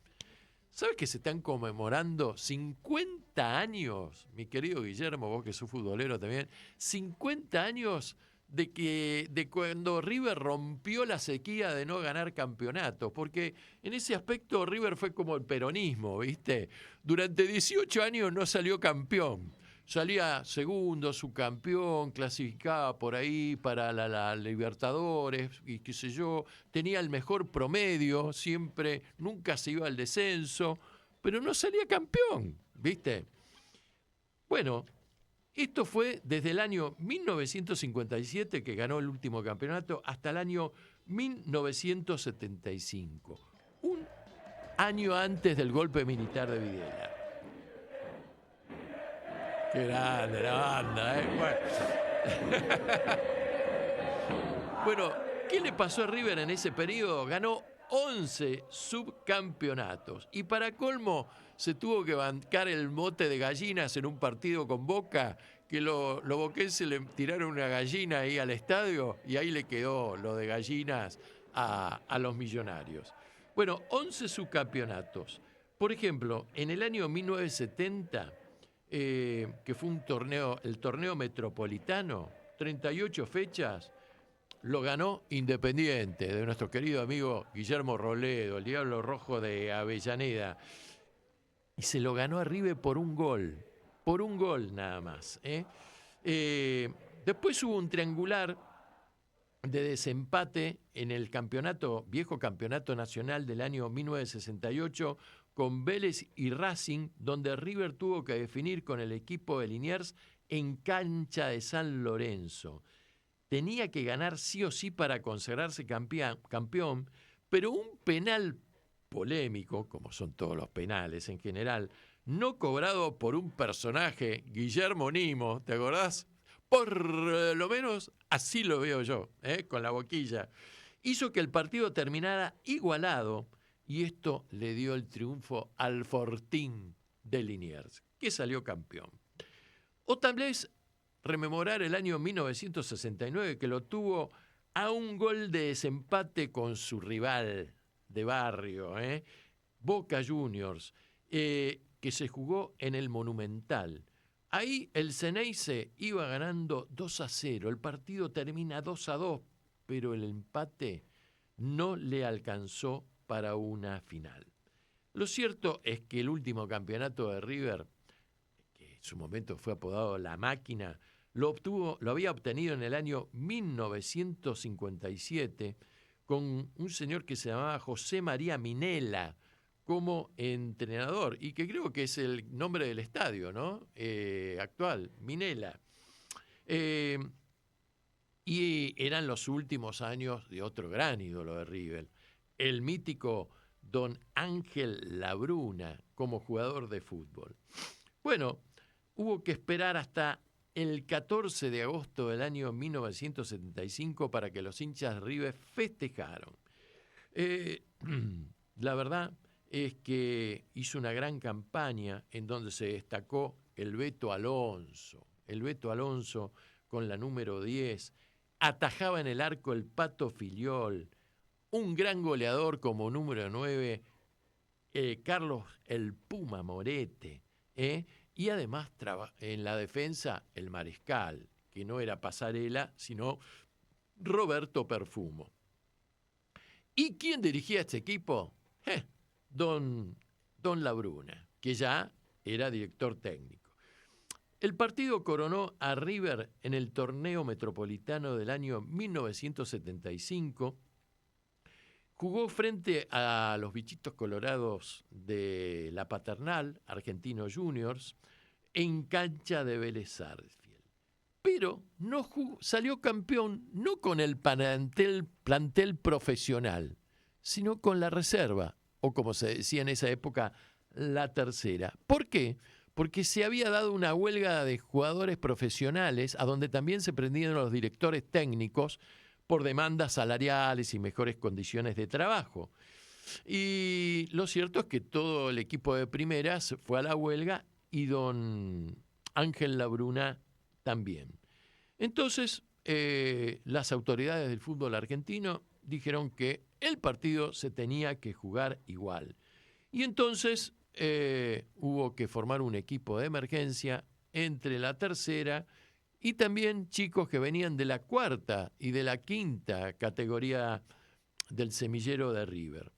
¿Sabes que se están conmemorando 50 años, mi querido Guillermo, vos que sos futbolero también, 50 años de cuando River rompió la sequía de no ganar campeonatos? Porque en ese aspecto River fue como el peronismo, ¿viste? Durante 18 años no salió campeón. Salía segundo, subcampeón, clasificaba por ahí para la Libertadores y qué sé yo, tenía el mejor promedio, siempre, nunca se iba al descenso, pero no salía campeón, ¿viste? Bueno, esto fue desde el año 1957, que ganó el último campeonato, hasta el año 1975, un año antes del golpe militar de Videla. Qué grande la banda, Bueno, ¿qué le pasó a River en ese periodo? Ganó 11 subcampeonatos y para colmo se tuvo que bancar el mote de gallinas en un partido con Boca, que los boquenses le tiraron una gallina ahí al estadio y ahí le quedó lo de gallinas a los millonarios. Bueno, 11 subcampeonatos. Por ejemplo, en el año 1970... que fue el torneo metropolitano, 38 fechas, lo ganó Independiente, de nuestro querido amigo Guillermo Robledo, el Diablo Rojo de Avellaneda, y se lo ganó a River por un gol nada más. Después hubo un triangular de desempate en el viejo campeonato nacional del año 1968, con Vélez y Racing, donde River tuvo que definir con el equipo de Liniers en cancha de San Lorenzo. Tenía que ganar sí o sí para consagrarse campeón, pero un penal polémico, como son todos los penales en general, no cobrado por un personaje, Guillermo Nimo, ¿te acordás? Por lo menos así lo veo yo, con la boquilla. Hizo que el partido terminara igualado y esto le dio el triunfo al Fortín de Liniers, que salió campeón. O tal vez rememorar el año 1969, que lo tuvo a un gol de desempate con su rival de barrio, Boca Juniors, que se jugó en el Monumental. Ahí el Ceneice iba ganando 2-0, el partido termina 2-2, pero el empate no le alcanzó para una final. Lo cierto es que el último campeonato de River, que en su momento fue apodado La Máquina, lo había obtenido en el año 1957 con un señor que se llamaba José María Minella como entrenador, y que creo que es el nombre del estadio, ¿no? Actual, Minella. Y eran los últimos años de otro gran ídolo de River, el mítico don Ángel Labruna como jugador de fútbol. Bueno, hubo que esperar hasta el 14 de agosto del año 1975 para que los hinchas de River festejaron. La verdad es que hizo una gran campaña en donde se destacó el Beto Alonso. El Beto Alonso con la número 10, atajaba en el arco el Pato Filiol, un gran goleador como número 9, Carlos el Puma Morete, y además en la defensa el Mariscal, que no era Pasarela, sino Roberto Perfumo. ¿Y quién dirigía este equipo? Don Labruna, que ya era director técnico. El partido coronó a River en el torneo metropolitano del año 1975. Jugó frente a los bichitos colorados de la Paternal, Argentinos Juniors, en cancha de Vélez Sarsfield. Pero no salió campeón no con el plantel profesional, sino con la reserva, o como se decía en esa época, la tercera. ¿Por qué? Porque se había dado una huelga de jugadores profesionales, a donde también se prendieron los directores técnicos por demandas salariales y mejores condiciones de trabajo. Y lo cierto es que todo el equipo de primeras fue a la huelga y don Ángel Labruna también. Entonces, las autoridades del fútbol argentino dijeron que el partido se tenía que jugar igual. Y entonces hubo que formar un equipo de emergencia entre la tercera y también chicos que venían de la cuarta y de la quinta categoría del semillero de River.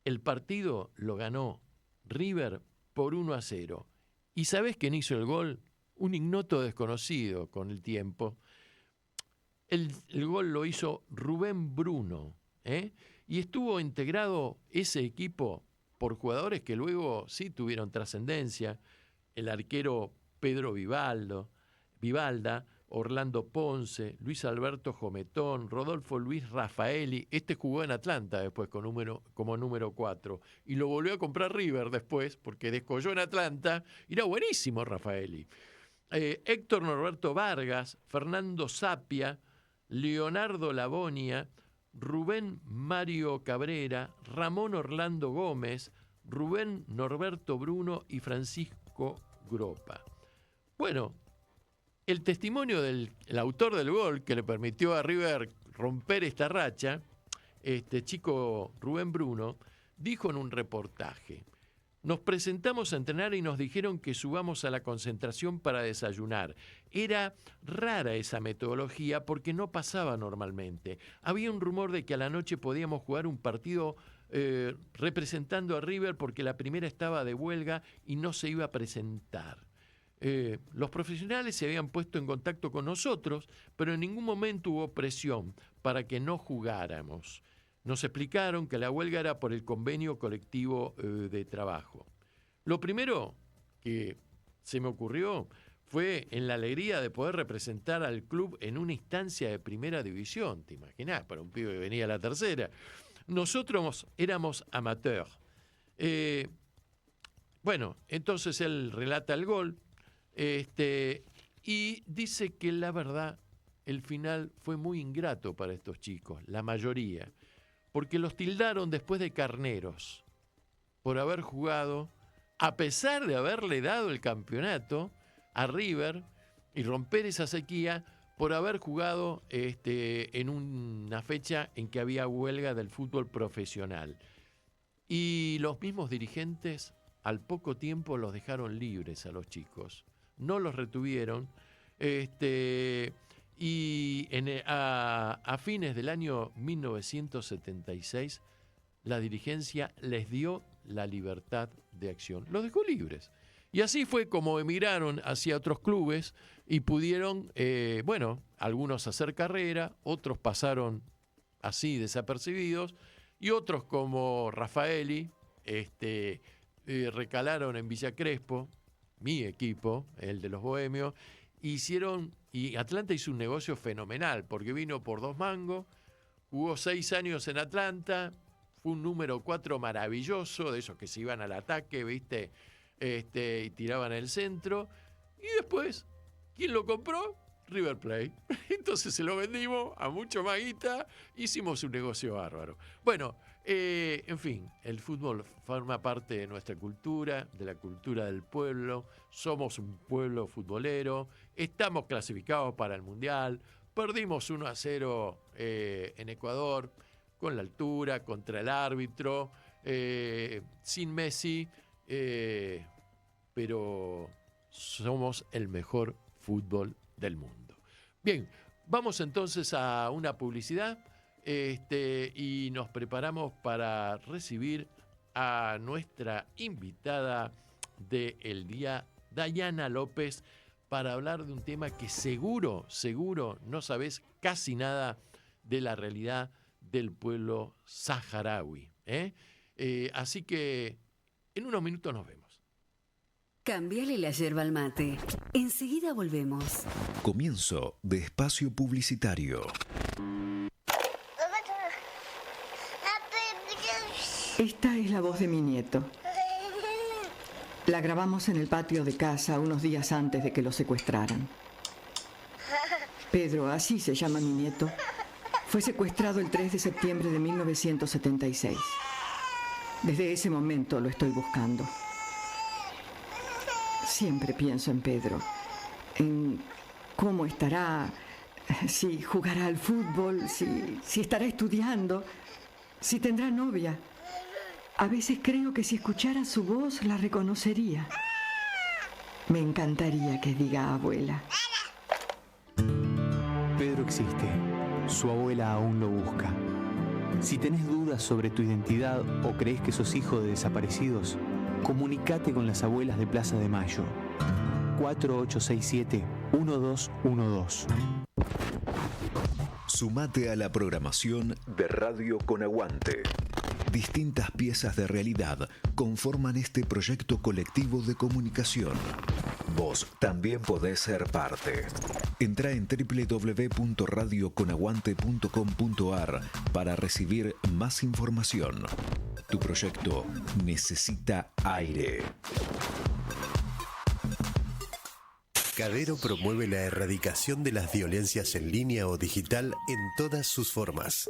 El partido lo ganó River por 1-0. ¿Y sabés quién hizo el gol? Un ignoto desconocido con el tiempo. El gol lo hizo Rubén Bruno, y estuvo integrado ese equipo por jugadores que luego sí tuvieron trascendencia. El arquero Pedro Vivalda, Orlando Ponce, Luis Alberto Jometón, Rodolfo Luis Raffaelli. Este jugó en Atlanta después como número 4 y lo volvió a comprar River después porque descolló en Atlanta. Era buenísimo Raffaelli. Héctor Norberto Vargas, Fernando Sapia, Leonardo Labonia, Rubén Mario Cabrera, Ramón Orlando Gómez, Rubén Norberto Bruno y Francisco Gropa. Bueno, el testimonio del autor del gol que le permitió a River romper esta racha, este chico Rubén Bruno, dijo en un reportaje: nos presentamos a entrenar y nos dijeron que subamos a la concentración para desayunar. Era rara esa metodología porque no pasaba normalmente. Había un rumor de que a la noche podíamos jugar un partido representando a River porque la primera estaba de huelga y no se iba a presentar. Los profesionales se habían puesto en contacto con nosotros, pero en ningún momento hubo presión para que no jugáramos. Nos explicaron que la huelga era por el convenio colectivo de trabajo. Lo primero que se me ocurrió fue en la alegría de poder representar al club en una instancia de primera división. ¿Te imaginás? Para un pibe que venía a la tercera. Nosotros éramos amateurs. Bueno, entonces él relata el gol y dice que la verdad, el final fue muy ingrato para estos chicos, la mayoría, porque los tildaron después de carneros por haber jugado, a pesar de haberle dado el campeonato a River y romper esa sequía, por haber jugado en una fecha en que había huelga del fútbol profesional. Y los mismos dirigentes al poco tiempo los dejaron libres a los chicos, no los retuvieron, y a fines del año 1976 la dirigencia les dio la libertad de acción, los dejó libres. Y así fue como emigraron hacia otros clubes y pudieron, algunos hacer carrera, otros pasaron así desapercibidos, y otros como Raffaelli recalaron en Villa Crespo, mi equipo, el de los bohemios, y Atlanta hizo un negocio fenomenal, porque vino por 2 mangos, jugó 6 años en Atlanta, fue un número 4 maravilloso, de esos que se iban al ataque, ¿viste? Y tiraban el centro, y después, ¿quién lo compró? River Plate. Entonces se lo vendimos a mucho más guita, hicimos un negocio bárbaro. Bueno, en fin, el fútbol forma parte de nuestra cultura, de la cultura del pueblo, somos un pueblo futbolero, estamos clasificados para el Mundial, perdimos 1-0 en Ecuador, con la altura, contra el árbitro, sin Messi, pero somos el mejor fútbol del mundo. Bien, vamos entonces a una publicidad y nos preparamos para recibir a nuestra invitada del día, Dayana López, para hablar de un tema que seguro no sabés casi nada de la realidad del pueblo saharaui. Así que en unos minutos nos vemos.
Cambiale la yerba al mate. Enseguida volvemos.
Comienzo de espacio publicitario.
Esta es la voz de mi nieto. La grabamos en el patio de casa unos días antes de que lo secuestraran. Pedro, así se llama mi nieto, fue secuestrado el 3 de septiembre de 1976. Desde ese momento lo estoy buscando. Siempre pienso en Pedro, en cómo estará, si jugará al fútbol, si estará estudiando, si tendrá novia. A veces creo que si escuchara su voz la reconocería. Me encantaría que diga abuela.
Pedro existe. Su abuela aún lo busca. Si tenés dudas sobre tu identidad o crees que sos hijo de desaparecidos, comunicate con las abuelas de Plaza de Mayo. 4867-1212.
Sumate a la programación de Radio Con Aguante. Distintas piezas de realidad conforman este proyecto colectivo de comunicación. Vos también podés ser parte. Entrá en www.radioconaguante.com.ar para recibir más información. Tu proyecto necesita aire.
Cadero promueve la erradicación de las violencias en línea o digital en todas sus formas.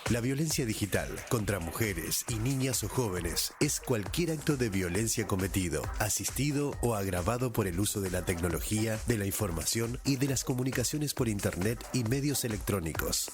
La violencia digital contra mujeres y niñas o jóvenes es cualquier acto de violencia cometido, asistido o agravado por el uso de la tecnología, de la información y de las comunicaciones por Internet y medios electrónicos.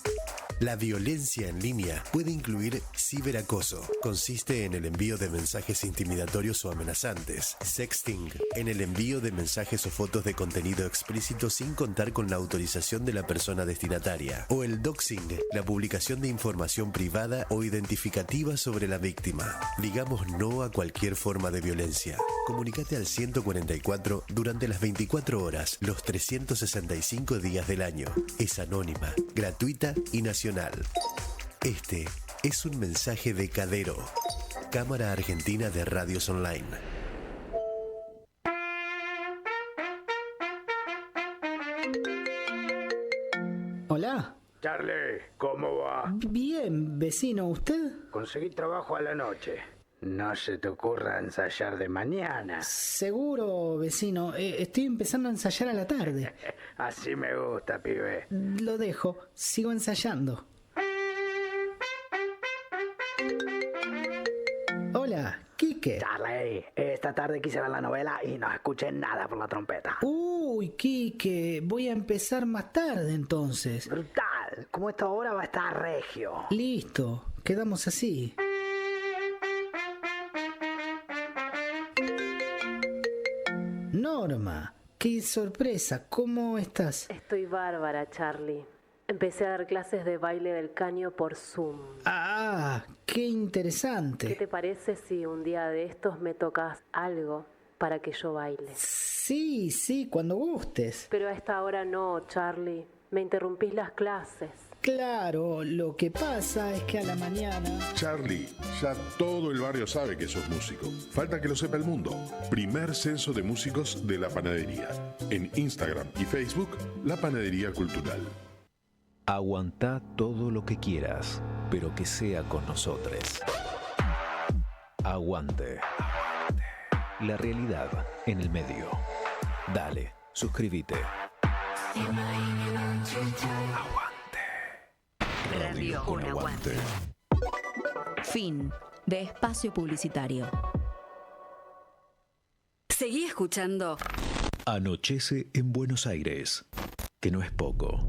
La violencia en línea puede incluir ciberacoso. Consiste en el envío de mensajes intimidatorios o amenazantes. Sexting, en el envío de mensajes o fotos de contenido explícito sin contar con la autorización de la persona destinataria. O el doxing, la publicación de información privada o identificativa sobre la víctima. Digamos no a cualquier forma de violencia. Comunicate al 144 durante las 24 horas, los 365 días del año. Es anónima, gratuita y nacional. Este es un mensaje de Cadero, Cámara Argentina de Radios Online.
Hola.
Charlie, ¿cómo va?
Bien, vecino, ¿usted?
Conseguí trabajo a la noche. No se te ocurra ensayar de mañana.
Seguro, vecino. Estoy empezando a ensayar a la tarde.
Así me gusta, pibe.
Lo dejo. Sigo ensayando. Hola, Quique.
Charlie, esta tarde quise ver la novela y no escuché nada por la trompeta.
Uy, Quique, voy a empezar más tarde entonces.
Brutal. Como esta hora va a estar regio.
Listo, quedamos así. Norma, qué sorpresa, ¿cómo estás?
Estoy bárbara, Charlie. Empecé a dar clases de baile del caño por Zoom.
Ah, qué interesante.
¿Qué te parece si un día de estos me tocas algo para que yo baile?
Sí, cuando gustes.
Pero a esta hora no, Charlie. Me interrumpís las clases.
Claro, lo que pasa es que a la mañana...
Charlie, ya todo el barrio sabe que sos músico. Falta que lo sepa el mundo. Primer censo de músicos de La Panadería. En Instagram y Facebook, La Panadería Cultural.
Aguantá todo lo que quieras, pero que sea con nosotros. Aguante. La realidad en el medio. Dale, suscríbete. Aguante.
Radio con Aguante. Fin de espacio publicitario.
Seguí escuchando.
Anochece en Buenos Aires, que no es poco.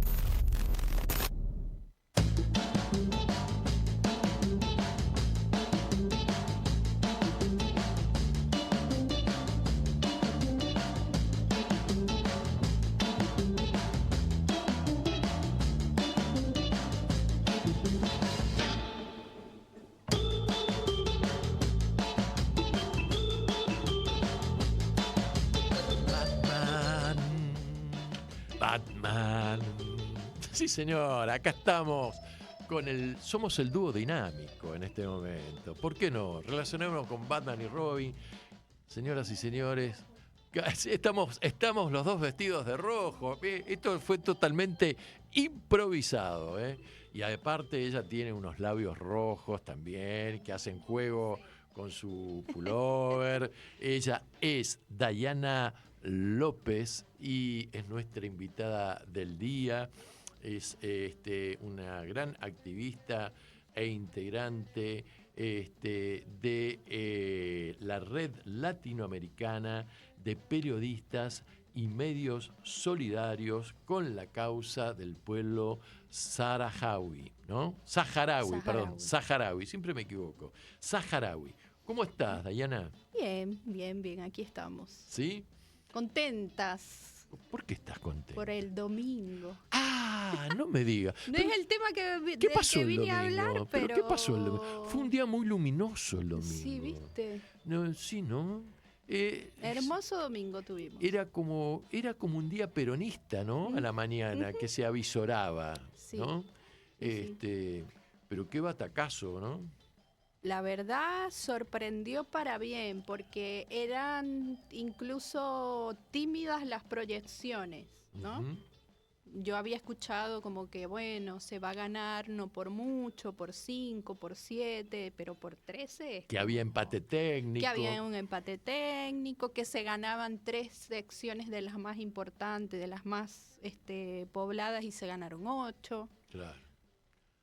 Batman. Sí, señor, acá estamos somos el dúo dinámico en este momento. ¿Por qué no? Relacionémonos con Batman y Robin. Señoras y señores, estamos los dos vestidos de rojo. Esto fue totalmente improvisado, ¿eh? Y aparte ella tiene unos labios rojos también que hacen juego con su pullover. Ella es Dayana López y es nuestra invitada del día. Es una gran activista e integrante de la Red Latinoamericana de Periodistas y Medios Solidarios con la causa del pueblo saharaui, ¿no? Saharaui, siempre me equivoco. Saharaui. ¿Cómo estás, Dayana?
Bien, aquí estamos.
¿Sí?
Contentas.
¿Por qué estás contenta?
Por el domingo.
Ah, no me digas.
No es el tema
¿Qué pasó
que
el
vine
domingo?
a hablar, pero...
¿Qué pasó el domingo? Fue un día muy luminoso el domingo.
Sí, ¿viste?
No, sí, ¿no?
Hermoso domingo tuvimos.
Era como un día peronista, ¿no? A la mañana, que se avisoraba, ¿no?
Sí.
Pero qué batacazo, ¿no?
La verdad sorprendió para bien, porque eran incluso tímidas las proyecciones, ¿no?
Uh-huh.
Yo había escuchado como que, bueno, se va a ganar no por mucho, por 5, por 7, pero por 13.
Que había empate técnico.
Que había un empate técnico, que se ganaban 3 secciones de las más importantes, de las más pobladas, y se ganaron 8.
Claro.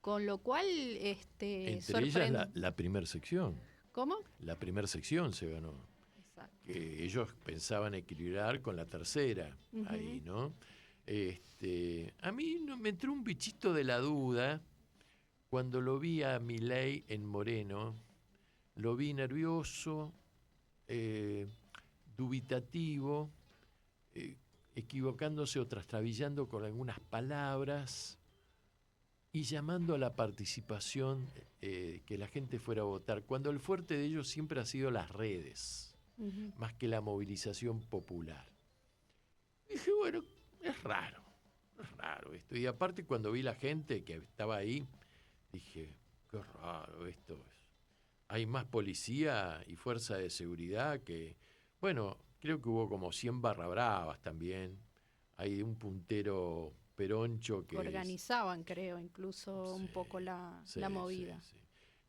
Con lo cual,
entre ellas la primera sección.
¿Cómo?
La primera sección se ganó.
Exacto.
Que ellos pensaban equilibrar con la tercera, uh-huh. Ahí, ¿no? A mí me entró un bichito de la duda cuando lo vi a Milei en Moreno. Lo vi nervioso, dubitativo, equivocándose o trastabillando con algunas palabras y llamando a la participación, que la gente fuera a votar, cuando el fuerte de ellos siempre ha sido las redes, uh-huh. Más que la movilización popular. Dije, bueno, es raro esto. Y aparte cuando vi la gente que estaba ahí, dije, qué raro esto. Hay más policía y fuerza de seguridad que... Bueno, creo que hubo como 100 barra bravas también. Hay un puntero peroncho que
organizaban, creo, incluso un poco la movida.
Sí.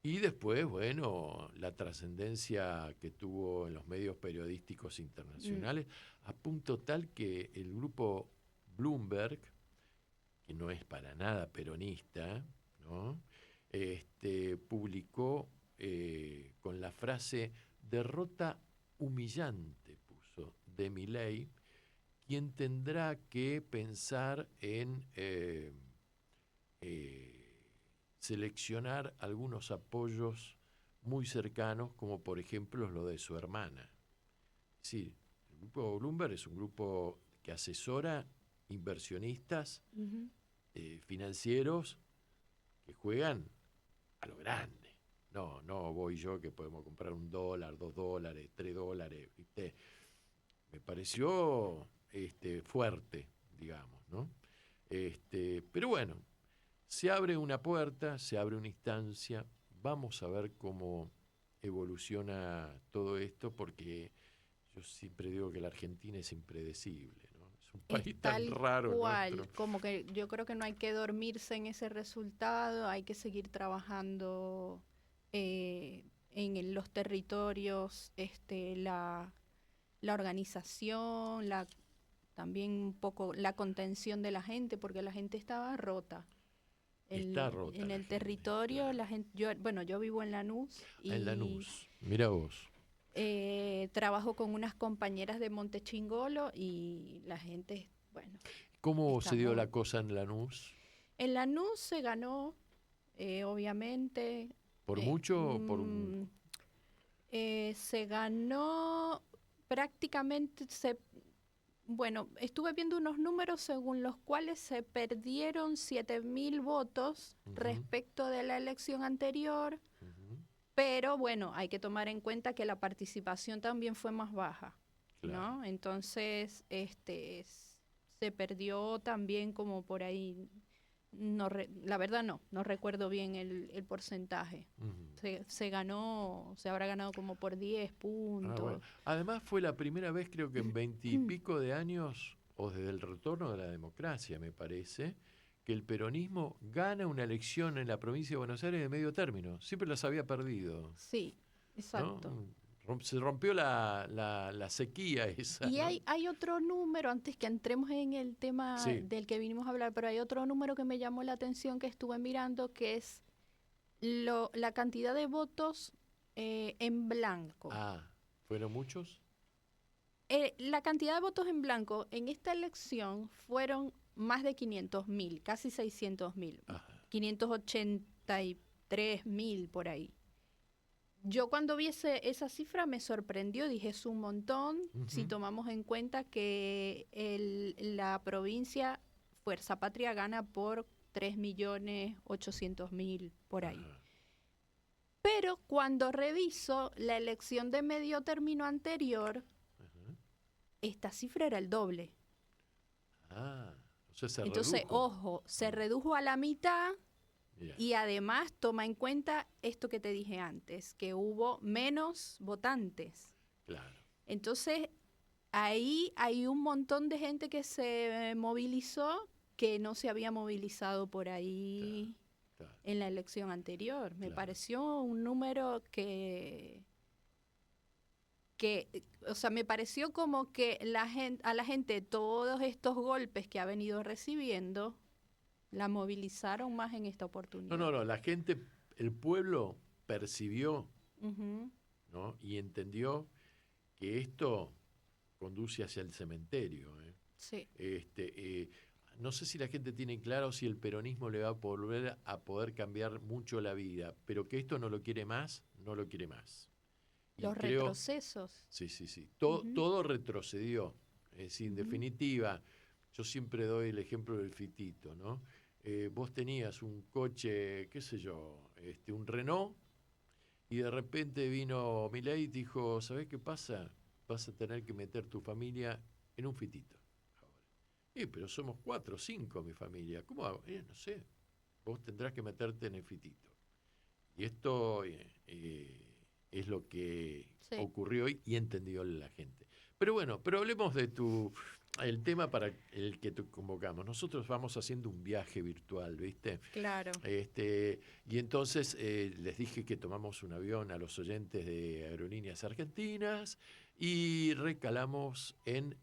Y después, bueno, la trascendencia que tuvo en los medios periodísticos internacionales, a punto tal que el grupo Bloomberg, que no es para nada peronista, ¿no? Publicó con la frase derrota humillante, puso, de Milei, quien tendrá que pensar en seleccionar algunos apoyos muy cercanos, como por ejemplo lo de su hermana. Es decir, el grupo Bloomberg es un grupo que asesora inversionistas financieros que juegan a lo grande. No voy yo que podemos comprar $1, $2, $3, ¿viste? Me pareció fuerte, digamos, ¿no? Pero bueno, se abre una puerta, se abre una instancia, vamos a ver cómo evoluciona todo esto, porque yo siempre digo que la Argentina es impredecible, ¿no? Es un país tan raro.
Cual, como que yo creo que no hay que dormirse en ese resultado, hay que seguir trabajando en los territorios, la organización, también un poco la contención de la gente, porque la gente estaba rota.
Está rota
en el territorio, claro. La gente, yo vivo en Lanús.
En Lanús, mira vos.
Trabajo con unas compañeras de Montechingolo y la gente, bueno.
¿Cómo se dio la cosa en Lanús?
En Lanús se ganó, obviamente.
¿Por mucho o por...?
Se ganó prácticamente, estuve viendo unos números según los cuales se perdieron 7.000 votos respecto de la elección anterior, pero bueno, hay que tomar en cuenta que la participación también fue más baja, claro. ¿No? Entonces, se perdió también como por ahí, la verdad no recuerdo bien el porcentaje. Se habrá ganado como por 10 puntos.
Bueno. Además fue la primera vez, creo que en 20 y pico de años, o desde el retorno de la democracia, me parece, que el peronismo gana una elección en la provincia de Buenos Aires de medio término. Siempre las había perdido.
Sí, exacto.
¿No? Se rompió la sequía esa.
Y
¿no?
hay otro número, antes que entremos en el tema del que vinimos a hablar, pero hay otro número que me llamó la atención que estuve mirando, que es la cantidad de votos en blanco.
¿Fueron muchos?
La cantidad de votos en blanco en esta elección fueron más de 500.000, casi 600.000, 583.000 por ahí. Yo cuando vi esa cifra me sorprendió, dije, es un montón, si tomamos en cuenta que la provincia Fuerza Patria gana por 3.800.000 por ahí. Pero cuando reviso la elección de medio término anterior, esta cifra era el doble.
O sea, se
Entonces,
redujo.
ojo, se redujo a la mitad. Mirá. Y además toma en cuenta esto que te dije antes, que hubo menos votantes.
Claro.
Entonces, ahí hay un montón de gente que se movilizó que no se había movilizado por ahí en la elección anterior. Me pareció un número que, o sea, me pareció como que a la gente todos estos golpes que ha venido recibiendo la movilizaron más en esta oportunidad.
No, la gente, el pueblo percibió, ¿no? Y entendió que esto conduce hacia el cementerio.
Sí.
No sé si la gente tiene claro si el peronismo le va a volver a poder cambiar mucho la vida, pero que esto no lo quiere más, no lo quiere más.
Los retrocesos.
Sí. Todo retrocedió. Es decir, en definitiva, yo siempre doy el ejemplo del fitito, ¿no? Vos tenías un coche, qué sé yo, un Renault, y de repente vino Milei y dijo, ¿sabés qué pasa? Vas a tener que meter tu familia en un fitito. Pero somos 4 o 5 mi familia. ¿Cómo hago? No sé. vos tendrás que meterte en el fitito. Y esto es lo que ocurrió y entendió la gente. Pero bueno, hablemos de el tema para el que te convocamos. Nosotros vamos haciendo un viaje virtual, ¿viste?
Claro.
Y entonces les dije que tomamos un avión a los oyentes de Aerolíneas Argentinas y recalamos en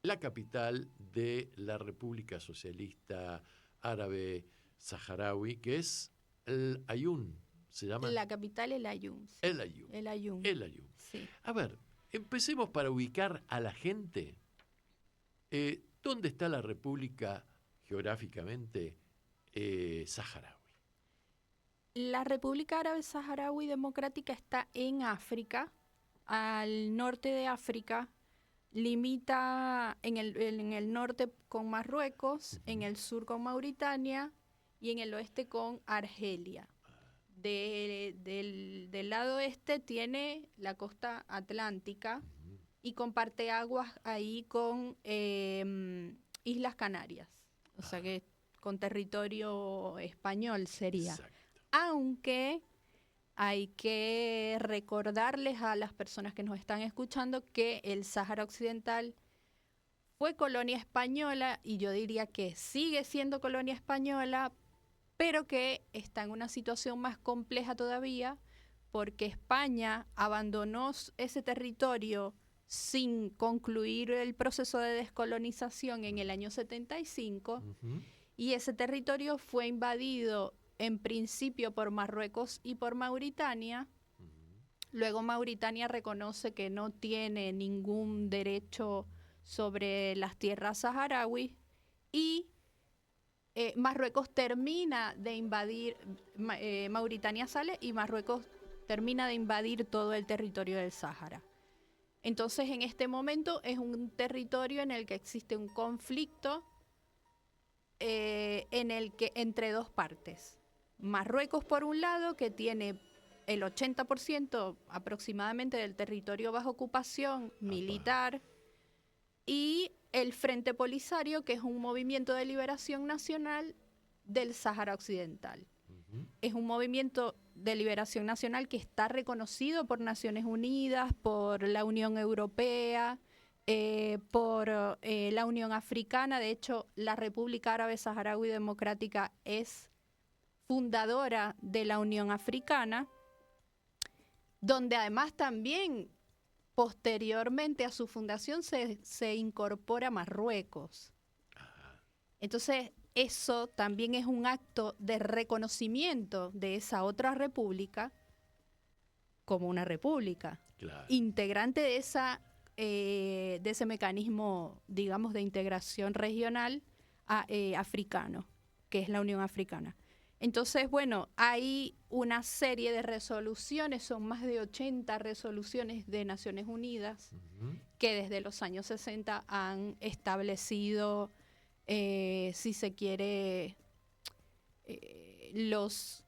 la capital de la República Socialista Árabe Saharaui, que es el Aaiún. ¿Se llama?
La capital, el Aaiún. Sí.
El Aaiún.
El Aaiún.
El Aaiún.
Sí.
A ver, empecemos para ubicar a la gente. ¿Dónde está la República geográficamente saharaui?
La República Árabe Saharaui Democrática está en África, al norte de África. Limita en el norte con Marruecos, en el sur con Mauritania y en el oeste con Argelia. Del lado este tiene la costa atlántica y comparte aguas ahí con Islas Canarias, o sea que con territorio español sería.
Exacto.
Aunque hay que recordarles a las personas que nos están escuchando que el Sáhara Occidental fue colonia española y yo diría que sigue siendo colonia española, pero que está en una situación más compleja todavía porque España abandonó ese territorio sin concluir el proceso de descolonización en el año 75 y ese territorio fue invadido en principio por Marruecos y por Mauritania. Luego Mauritania reconoce que no tiene ningún derecho sobre las tierras saharauis y Marruecos termina de invadir, Mauritania sale y Marruecos termina de invadir todo el territorio del Sáhara. Entonces en este momento es un territorio en el que existe un conflicto entre dos partes. Marruecos por un lado, que tiene el 80% aproximadamente del territorio bajo ocupación militar, y el Frente Polisario, que es un movimiento de liberación nacional del Sáhara Occidental. Es un movimiento de liberación nacional que está reconocido por Naciones Unidas, por la Unión Europea, por la Unión Africana. De hecho, la República Árabe Saharaui Democrática es fundadora de la Unión Africana, donde además también posteriormente a su fundación se incorpora Marruecos. Entonces, eso también es un acto de reconocimiento de esa otra república como una república, integrante de ese mecanismo, digamos, de integración regional africano, que es la Unión Africana. Entonces, bueno, hay una serie de resoluciones, son más de 80 resoluciones de Naciones Unidas que desde los años 60 han establecido, si se quiere, las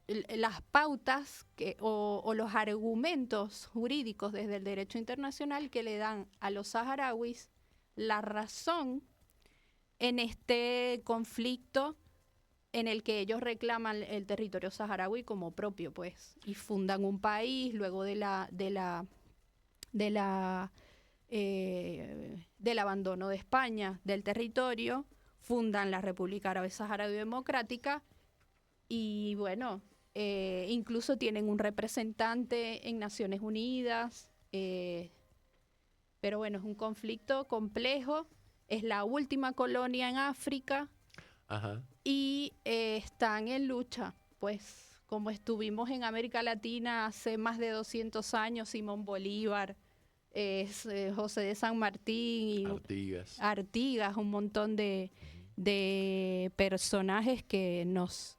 pautas o los argumentos jurídicos desde el derecho internacional que le dan a los saharauis la razón en este conflicto en el que ellos reclaman el territorio saharaui como propio, pues, y fundan un país luego del abandono de España del territorio, fundan la República Árabe Saharaui Democrática y, bueno, incluso tienen un representante en Naciones Unidas, pero bueno, es un conflicto complejo, es la última colonia en África.
Ajá.
Y están en lucha, pues como estuvimos en América Latina hace más de 200 años, Simón Bolívar, José de San Martín, y Artigas, un montón de personajes que nos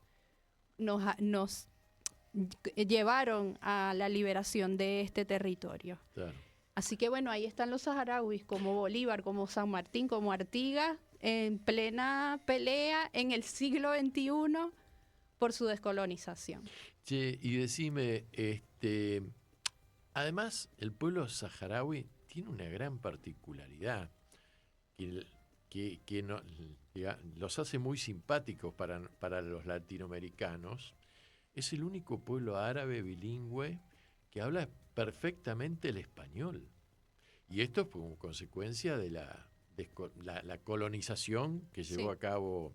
llevaron a la liberación de este territorio.
Claro.
Así que bueno, ahí están los saharauis, como Bolívar, como San Martín, como Artigas, en plena pelea en el siglo XXI por su descolonización.
Che, y decime, además el pueblo saharaui tiene una gran particularidad, que que no, los hace muy simpáticos para los latinoamericanos, es el único pueblo árabe bilingüe que habla perfectamente el español. Y esto es como consecuencia de la colonización que llevó a cabo.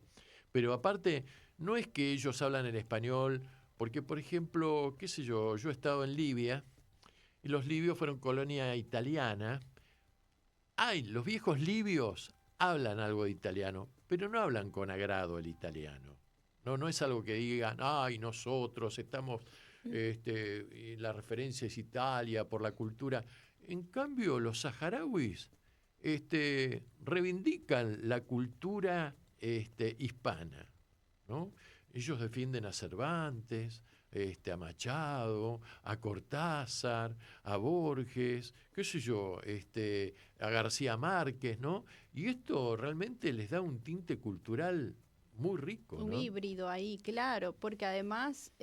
Pero aparte, no es que ellos hablan el español, porque, por ejemplo, qué sé yo he estado en Libia, y los libios fueron colonia italiana. Los viejos libios hablan algo de italiano, pero no hablan con agrado el italiano. No es algo que digan, nosotros estamos, la referencia es Italia por la cultura. En cambio, los saharauis reivindican la cultura hispana, ¿no? Ellos defienden a Cervantes, a Machado, a Cortázar, a Borges, qué sé yo, a García Márquez, ¿no? Y esto realmente les da un tinte cultural muy rico, ¿no?
Un híbrido ahí, claro, porque además,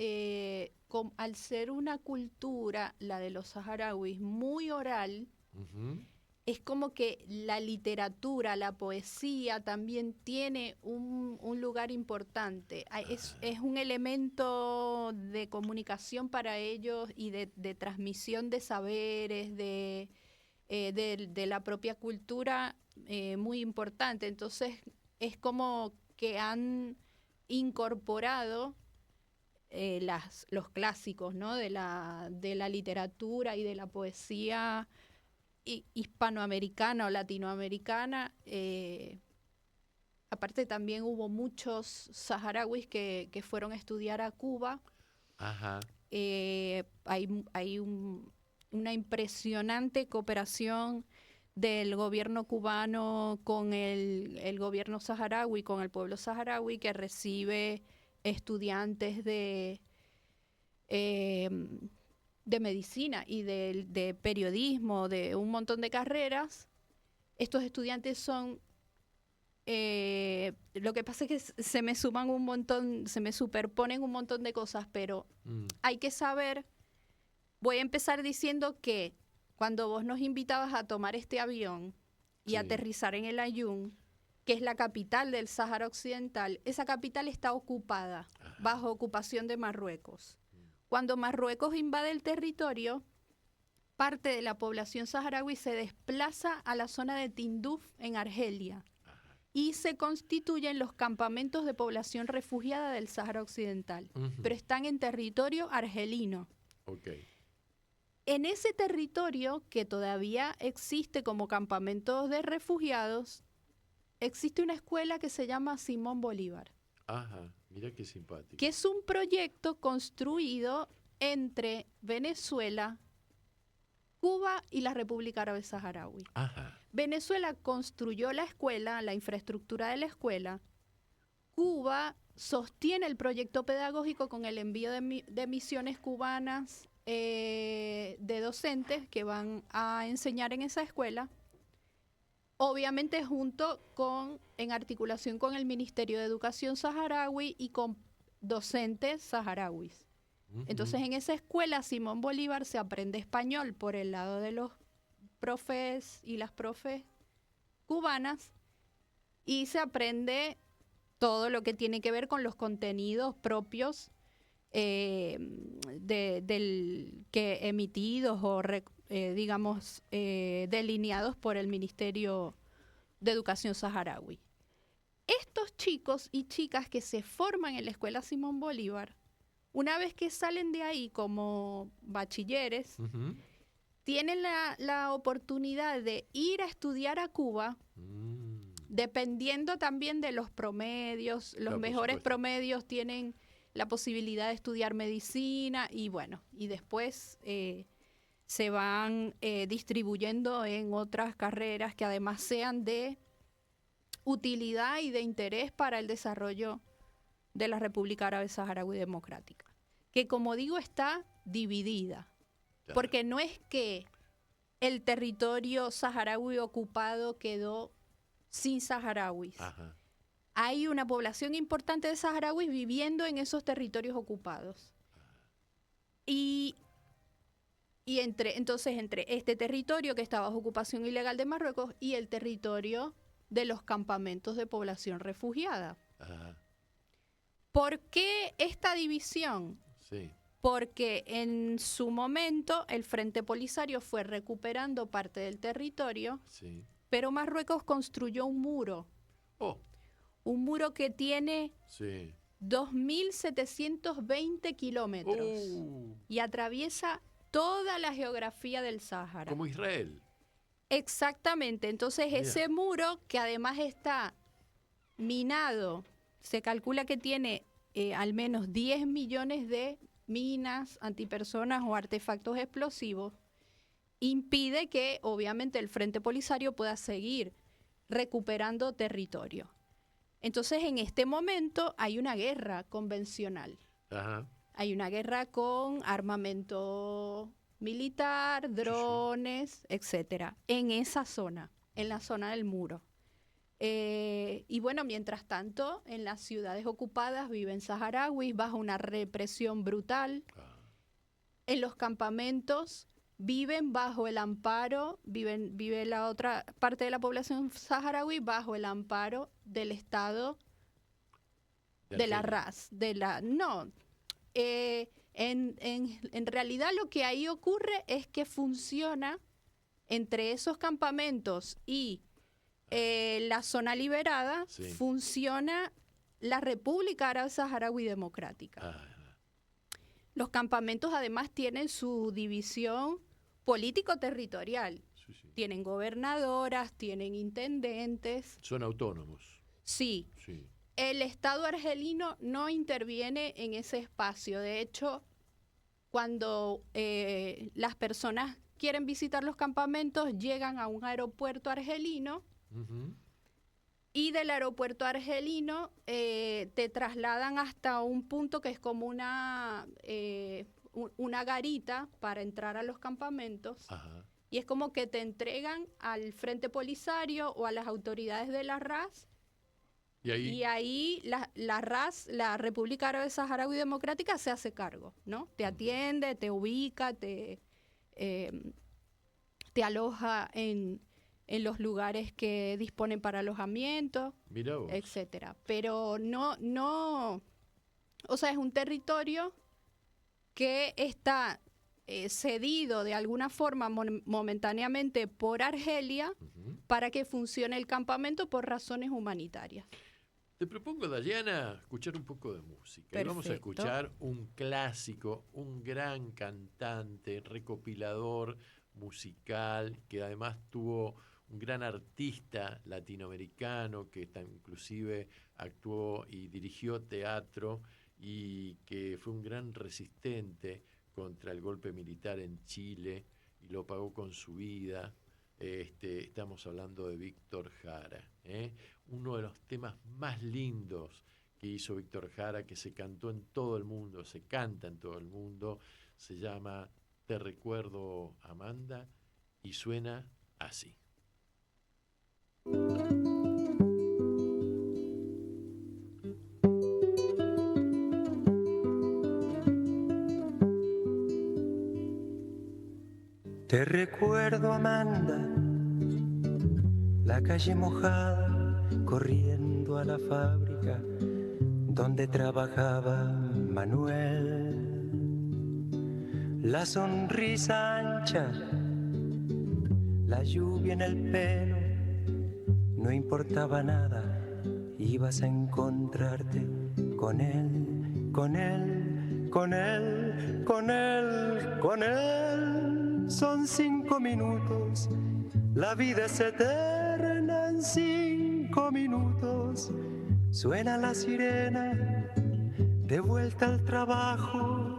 al ser una cultura, la de los saharauis, muy oral, es como que la literatura, la poesía también tiene un lugar importante. Es un elemento de comunicación para ellos y de transmisión de saberes, de la propia cultura, muy importante. Entonces, es como que han incorporado los clásicos, ¿no? de la literatura y de la poesía hispanoamericana o latinoamericana. Aparte también hubo muchos saharauis que fueron a estudiar a Cuba.
Ajá.
Hay una impresionante cooperación del gobierno cubano con el gobierno saharaui, con el pueblo saharaui, que recibe estudiantes de medicina y de periodismo, de un montón de carreras. Estos estudiantes son... lo que pasa es que se me superponen un montón de cosas, pero hay que saber... Voy a empezar diciendo que cuando vos nos invitabas a tomar este avión y aterrizar en el Aaiún, que es la capital del Sáhara Occidental, esa capital está ocupada, bajo ocupación de Marruecos. Cuando Marruecos invade el territorio, parte de la población saharaui se desplaza a la zona de Tinduf, en Argelia, y se constituyen los campamentos de población refugiada del Sáhara Occidental, pero están en territorio argelino.
Okay.
En ese territorio, que todavía existe como campamentos de refugiados, existe una escuela que se llama Simón Bolívar.
Ajá, mira qué simpático.
Que es un proyecto construido entre Venezuela, Cuba y la República Árabe Saharaui.
Ajá.
Venezuela construyó la escuela, la infraestructura de la escuela. Cuba sostiene el proyecto pedagógico con el envío de misiones cubanas de docentes que van a enseñar en esa escuela, obviamente en articulación con el Ministerio de Educación saharaui y con docentes saharauis. Entonces, en esa escuela Simón Bolívar se aprende español por el lado de los profes y las profes cubanas, y se aprende todo lo que tiene que ver con los contenidos propios que emitidos o delineados por el Ministerio de Educación saharaui. Estos chicos y chicas que se forman en la Escuela Simón Bolívar, una vez que salen de ahí como bachilleres, tienen la oportunidad de ir a estudiar a Cuba, dependiendo también de los promedios. Los mejores promedios tienen la posibilidad de estudiar medicina y después se van distribuyendo en otras carreras que además sean de utilidad y de interés para el desarrollo de la República Árabe Saharaui Democrática, que, como digo, está dividida, porque no es que el territorio saharaui ocupado quedó sin saharauis. Ajá. Hay una población importante de saharauis viviendo en esos territorios ocupados. Y entre este territorio que está bajo ocupación ilegal de Marruecos y el territorio de los campamentos de población refugiada.
Ajá.
¿Por qué esta división?
Sí.
Porque en su momento el Frente Polisario fue recuperando parte del territorio,
Sí.
pero Marruecos construyó un muro.
Oh.
Un muro que tiene
Sí.
2.720 kilómetros y atraviesa toda la geografía del Sáhara.
Como Israel.
Exactamente. Entonces
Mira.
ese muro, que además está minado, se calcula que tiene al menos 10 millones de minas, antipersonas o artefactos explosivos, impide que obviamente el Frente Polisario pueda seguir recuperando territorio. Entonces en este momento hay una guerra convencional.
Ajá.
Hay una guerra con armamento militar, drones, etcétera, en esa zona, en la zona del muro. Y bueno, mientras tanto, en las ciudades ocupadas viven saharauis bajo una represión brutal. En los campamentos viven bajo el amparo, vive la otra parte de la población saharaui bajo el amparo del Estado de la RAS. En realidad lo que ahí ocurre es que funciona entre esos campamentos y la zona liberada,
Sí.
funciona la República Árabe Saharaui Democrática. Los campamentos además tienen su división político-territorial. Tienen gobernadoras, tienen intendentes.
Son autónomos.
Sí.
Sí.
El Estado argelino no interviene en ese espacio. De hecho, cuando las personas quieren visitar los campamentos, llegan a un aeropuerto argelino y del aeropuerto argelino te trasladan hasta un punto que es como una garita para entrar a los campamentos.
Ajá.
Y es como que te entregan al Frente Polisario o a las autoridades de la RAS. Y ahí la RAS, la República Árabe Saharaui Democrática, se hace cargo, ¿no? Te atiende, te ubica, te aloja en los lugares que disponen para alojamiento,
Mirá vos.
etcétera. Pero no, o sea, es un territorio que está cedido de alguna forma momentáneamente por Argelia para que funcione el campamento por razones humanitarias.
Te propongo, Dayana, escuchar un poco de música. Y vamos a
Perfecto.
escuchar un clásico, un gran cantante, recopilador musical, que además tuvo un gran artista latinoamericano que inclusive actuó y dirigió teatro y que fue un gran resistente contra el golpe militar en Chile y lo pagó con su vida. Estamos hablando de Víctor Jara, uno de los temas más lindos que hizo Víctor Jara, que se cantó en todo el mundo, se canta en todo el mundo, se llama Te recuerdo, Amanda, y suena así.
Te recuerdo, Amanda, la calle mojada, corriendo a la fábrica donde trabajaba Manuel. La sonrisa ancha, la lluvia en el pelo, no importaba nada, ibas a encontrarte con él, con él, con él, con él, con él. Son 5 minutos, la vida es eterna en 5 minutos. Suena la sirena, de vuelta al trabajo,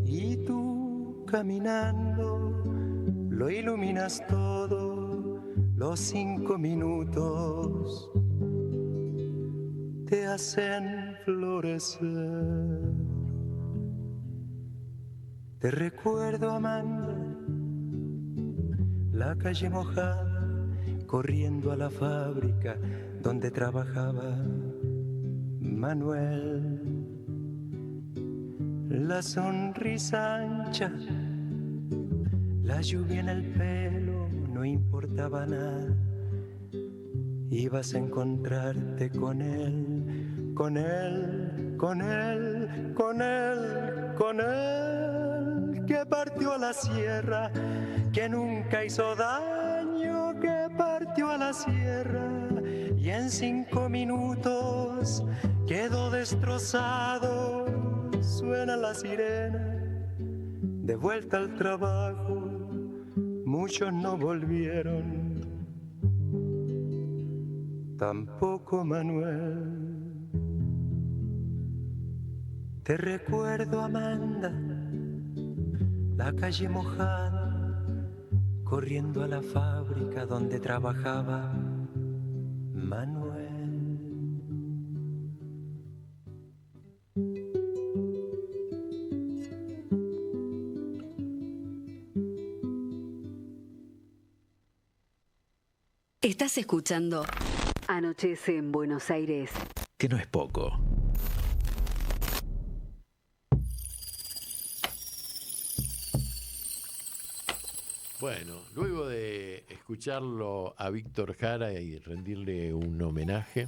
y tú caminando, lo iluminas todo, los 5 minutos te hacen florecer. Te recuerdo, Amanda, la calle mojada, corriendo a la fábrica donde trabajaba Manuel. La sonrisa ancha, la lluvia en el pelo, no importaba nada, ibas a encontrarte con él, con él, con él, con él, con él, que partió a la sierra, que nunca hizo daño, que partió a la sierra y en 5 minutos quedó destrozado. Suena la sirena, de vuelta al trabajo, muchos no volvieron, tampoco Manuel. Te recuerdo, Amanda, la calle mojada, corriendo a la fábrica donde trabajaba Manuel.
Estás escuchando Anochece en Buenos Aires.
Que no es poco.
Bueno, luego de escucharlo a Víctor Jara y rendirle un homenaje,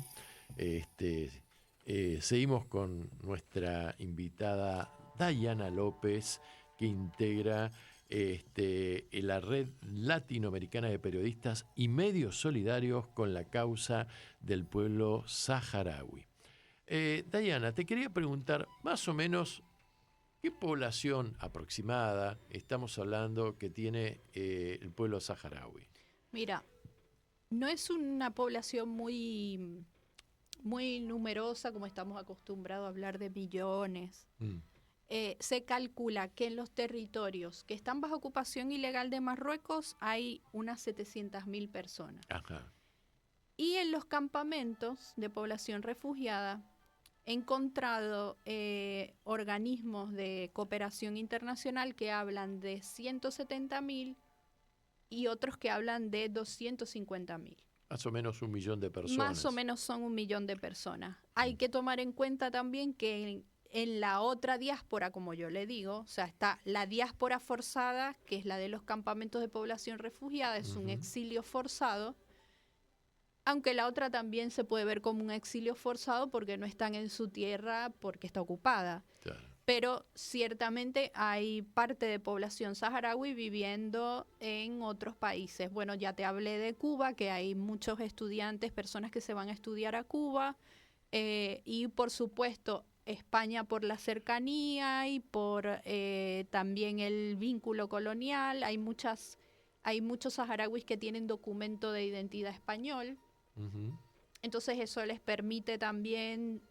seguimos con nuestra invitada Dayana López, que integra la Red Latinoamericana de Periodistas y Medios Solidarios con la causa del pueblo saharaui. Dayana, te quería preguntar más o menos qué población aproximada estamos hablando que tiene el pueblo saharaui.
Mira, no es una población muy, muy numerosa como estamos acostumbrados a hablar de millones. Se calcula que en los territorios que están bajo ocupación ilegal de Marruecos hay unas 700.000 personas.
Ajá.
Y en los campamentos de población refugiada he encontrado organismos de cooperación internacional que hablan de 170.000 y otros que hablan de 250.000.
Más o menos 1 millón de personas.
Más o menos son 1 millón de personas. Hay que tomar en cuenta también que en la otra diáspora, como yo le digo, o sea, está la diáspora forzada, que es la de los campamentos de población refugiada, es un exilio forzado, aunque la otra también se puede ver como un exilio forzado porque no están en su tierra porque está ocupada.
Claro.
Pero ciertamente hay parte de población saharaui viviendo en otros países. Bueno, ya te hablé de Cuba, que hay muchos estudiantes, personas que se van a estudiar a Cuba, y por supuesto España por la cercanía y por también el vínculo colonial. Hay muchos saharauis que tienen documento de identidad español. Entonces eso les permite también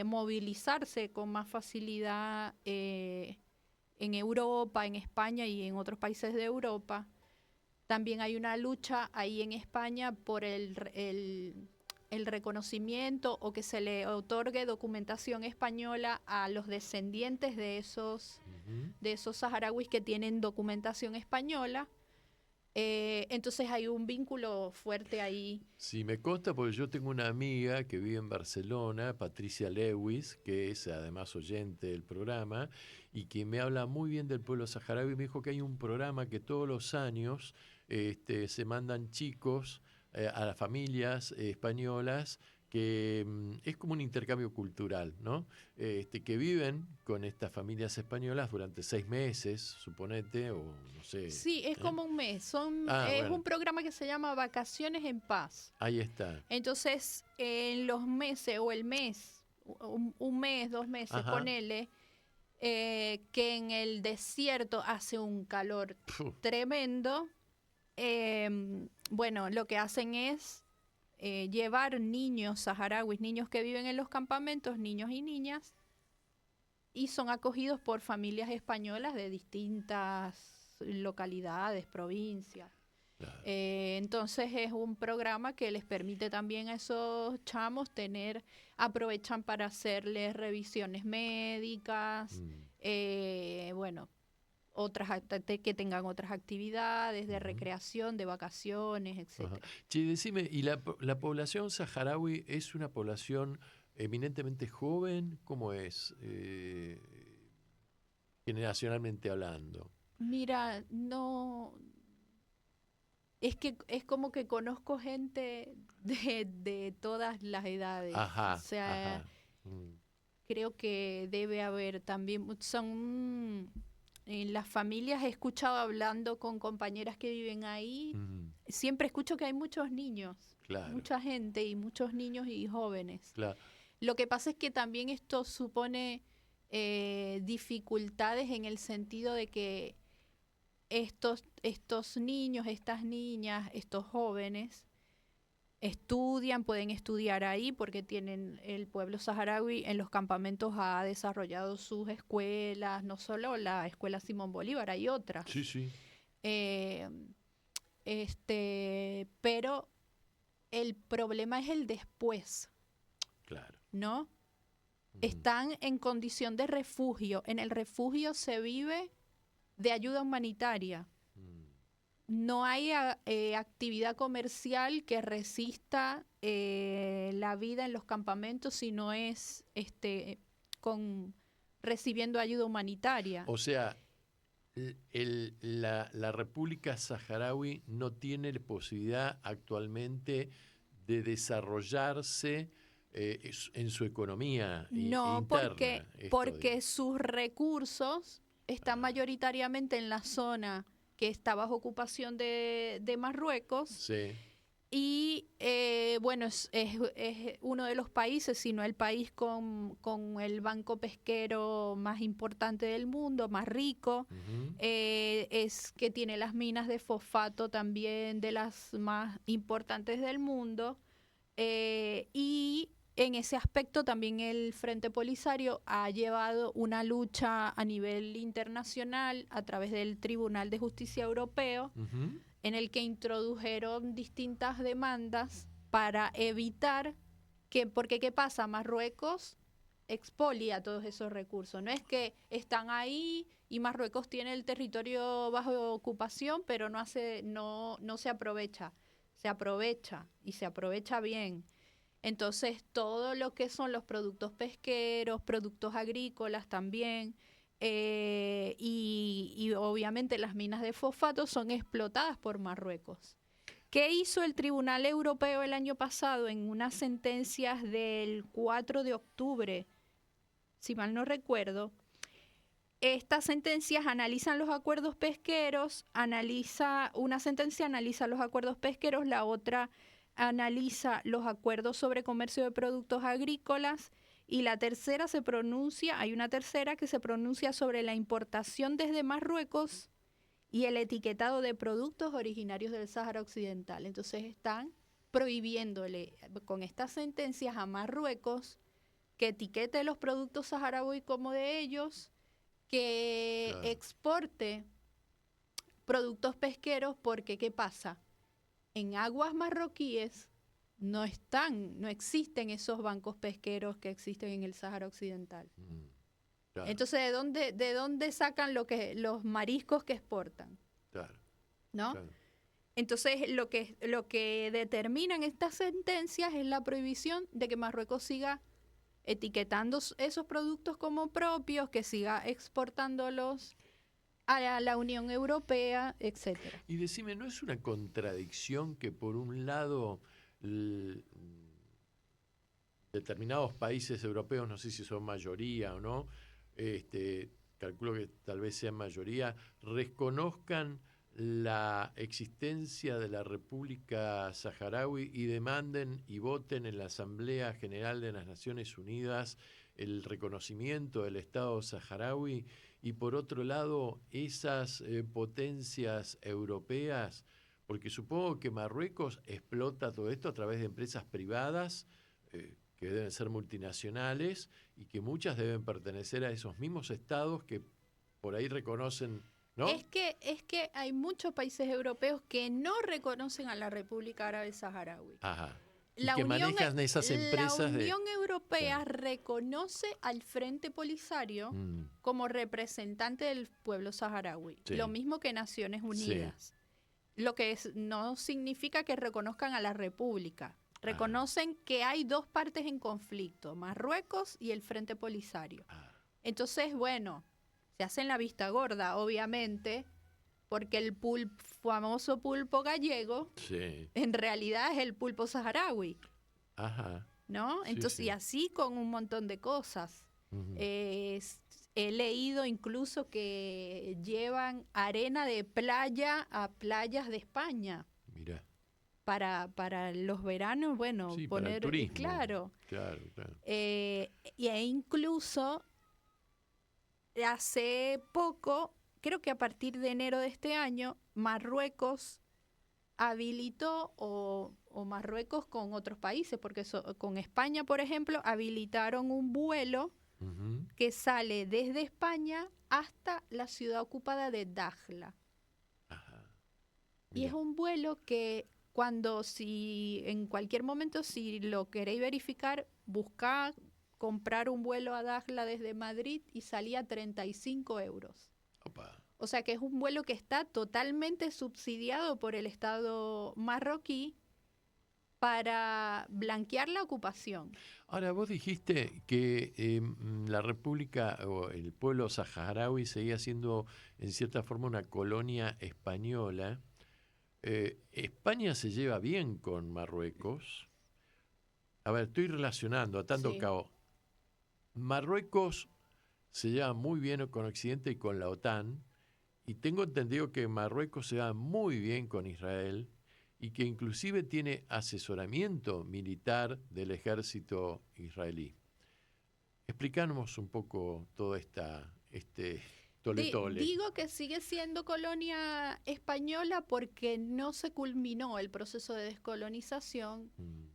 movilizarse con más facilidad en Europa, en España y en otros países de Europa. También hay una lucha ahí en España por el reconocimiento o que se le otorgue documentación española a los descendientes de esos saharauis que tienen documentación española. Entonces hay un vínculo fuerte ahí.
Sí, me consta porque yo tengo una amiga que vive en Barcelona, Patricia Lewis, que es además oyente del programa y que me habla muy bien del pueblo saharaui. Me dijo que hay un programa que todos los años se mandan chicos a las familias españolas, que es como un intercambio cultural, ¿no? Que viven con estas familias españolas durante 6 meses, suponete, o no sé.
Sí, es como un mes. Es
bueno.
un programa que se llama Vacaciones en Paz.
Ahí está.
Entonces, en los meses o el mes, un mes, 2 meses,
Ajá.
ponele, que en el desierto hace un calor tremendo. Bueno, lo que hacen es llevar niños saharauis, niños que viven en los campamentos, niños y niñas, y son acogidos por familias españolas de distintas localidades, provincias.
Claro.
Entonces es un programa que les permite también a esos chamos aprovechan para hacerles revisiones médicas, bueno, que tengan otras actividades de recreación, de vacaciones, etcétera.
Che, decime, ¿y la población saharaui es una población eminentemente joven? ¿Cómo es, generacionalmente hablando?
Mira, no Es que es como que conozco gente de todas las edades.
Ajá,
O sea,
ajá.
creo que debe haber también, en las familias he escuchado hablando con compañeras que viven ahí, siempre escucho que hay muchos niños,
Claro.
mucha gente y muchos niños y jóvenes.
Claro.
Lo que pasa es que también esto supone dificultades en el sentido de que estos niños, estas niñas, estos jóvenes pueden estudiar ahí porque tienen el pueblo saharaui en los campamentos ha desarrollado sus escuelas, no solo la escuela Simón Bolívar, hay otras.
Sí, sí.
Pero el problema es el después.
Claro.
¿No? Están en condición de refugio. En el refugio se vive de ayuda humanitaria. No hay actividad comercial que resista la vida en los campamentos si no es recibiendo ayuda humanitaria.
O sea, la República Saharaui no tiene posibilidad actualmente de desarrollarse en su economía
No,
interna.
porque sus recursos están mayoritariamente en la zona que está bajo ocupación de Marruecos.
Sí.
Y bueno, es uno de los países, si no el país con el banco pesquero más importante del mundo, más rico. Es que tiene las minas de fosfato también de las más importantes del mundo. Y en ese aspecto también el Frente Polisario ha llevado una lucha a nivel internacional a través del Tribunal de Justicia Europeo, en el que introdujeron distintas demandas para evitar porque ¿qué pasa? Marruecos expolia todos esos recursos. No es que están ahí y Marruecos tiene el territorio bajo ocupación, pero no se aprovecha. Se aprovecha y se aprovecha bien. Entonces, todo lo que son los productos pesqueros, productos agrícolas también, y obviamente las minas de fosfato son explotadas por Marruecos. ¿Qué hizo el Tribunal Europeo el año pasado en unas sentencias del 4 de octubre? Si mal no recuerdo, estas sentencias analizan los acuerdos pesqueros, una sentencia analiza los acuerdos pesqueros, la otra analiza los acuerdos sobre comercio de productos agrícolas y la tercera hay una tercera que se pronuncia sobre la importación desde Marruecos y el etiquetado de productos originarios del Sáhara Occidental. Entonces están prohibiéndole con estas sentencias a Marruecos que etiquete los productos saharauis como de ellos, que exporte productos pesqueros, porque ¿qué pasa? En aguas marroquíes no existen esos bancos pesqueros que existen en el Sáhara Occidental.
Claro.
Entonces, ¿de dónde sacan los mariscos que exportan?
Claro.
¿No?
Claro.
Entonces, lo que determinan estas sentencias es la prohibición de que Marruecos siga etiquetando esos productos como propios, que siga exportándolos a la Unión Europea, etcétera.
Y decime, ¿no es una contradicción que por un lado determinados países europeos, no sé si son mayoría o no, calculo que tal vez sean mayoría, reconozcan la existencia de la República Saharaui y demanden y voten en la Asamblea General de las Naciones Unidas el reconocimiento del Estado saharaui? Y por otro lado, esas potencias europeas, porque supongo que Marruecos explota todo esto a través de empresas privadas que deben ser multinacionales y que muchas deben pertenecer a esos mismos estados que por ahí reconocen, ¿no?
Es que hay muchos países europeos que no reconocen a la República Árabe Saharaui.
Ajá. Y que manejan esas empresas.
La Unión Europea reconoce al Frente Polisario como representante del pueblo saharaui.
Sí.
Lo mismo que Naciones Unidas. Sí. Lo que no significa que reconozcan a la República. Reconocen que hay dos partes en conflicto, Marruecos y el Frente Polisario. Entonces, bueno, se hacen la vista gorda, obviamente, porque el famoso pulpo gallego
Sí.
en realidad es el pulpo saharaui,
Ajá.
¿no?
Sí,
Entonces,
sí.
y así con un montón de cosas.
Ujú.
He leído incluso que llevan arena de playa a playas de España.
Mira.
Para los veranos, bueno,
Sí, para el
poner,
turismo.
claro.
Claro, claro.
E incluso hace poco, creo que a partir de enero de este año, Marruecos habilitó, o Marruecos con otros países, porque con España, por ejemplo, habilitaron un vuelo
Ujú.
que sale desde España hasta la ciudad ocupada de Dakhla. Y es un vuelo que si en cualquier momento, si lo queréis verificar, buscad comprar un vuelo a Dakhla desde Madrid y salía 35 euros.
Opa.
O sea que es un vuelo que está totalmente subsidiado por el Estado marroquí para blanquear la ocupación.
Ahora, vos dijiste que la República o el pueblo saharaui seguía siendo en cierta forma una colonia española. España se lleva bien con Marruecos. A ver, estoy relacionando, atando
Sí.
cabo. Marruecos se lleva muy bien con Occidente y con la OTAN, y tengo entendido que Marruecos se lleva muy bien con Israel y que inclusive tiene asesoramiento militar del ejército israelí. Explícanos un poco todo este tole-tole.
Digo que sigue siendo colonia española porque no se culminó el proceso de descolonización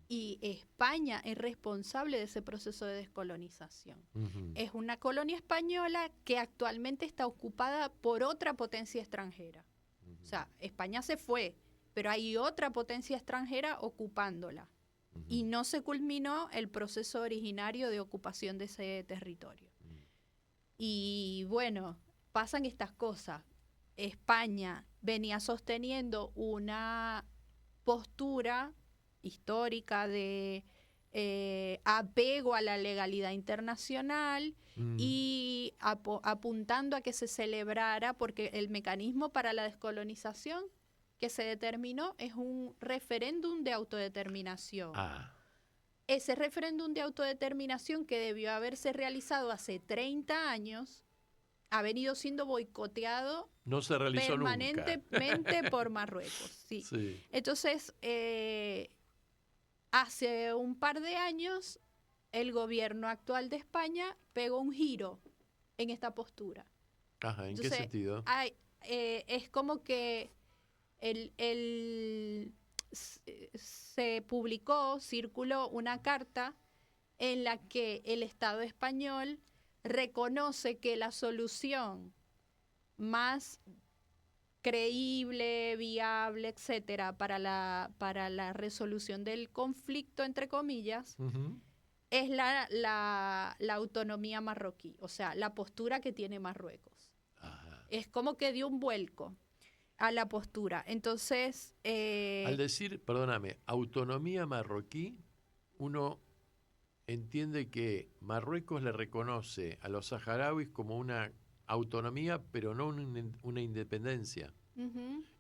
y España es responsable de ese proceso de descolonización.
Ujú.
Es una colonia española que actualmente está ocupada por otra potencia extranjera. O sea, España se fue, pero hay otra potencia extranjera ocupándola. Y no se culminó el proceso originario de ocupación de ese territorio. Y bueno, pasan estas cosas. España venía sosteniendo una postura histórica de apego a la legalidad internacional y apuntando a que se celebrara, porque el mecanismo para la descolonización que se determinó es un referéndum de autodeterminación. Ese referéndum de autodeterminación, que debió haberse realizado hace 30 años, ha venido siendo boicoteado
No se realizó
permanentemente por Marruecos. Sí.
Sí.
Entonces, hace un par de años, el gobierno actual de España pegó un giro en esta postura.
Ajá, ¿en qué
Entonces,
sentido?
Es como que se circuló una carta en la que el Estado español reconoce que la solución más creíble, viable, etcétera, para la resolución del conflicto, entre comillas, es la autonomía marroquí, o sea, la postura que tiene Marruecos. Es como que dio un vuelco a la postura. Entonces,
al decir, perdóname, autonomía marroquí, uno entiende que Marruecos le reconoce a los saharauis como una autonomía, pero no una independencia.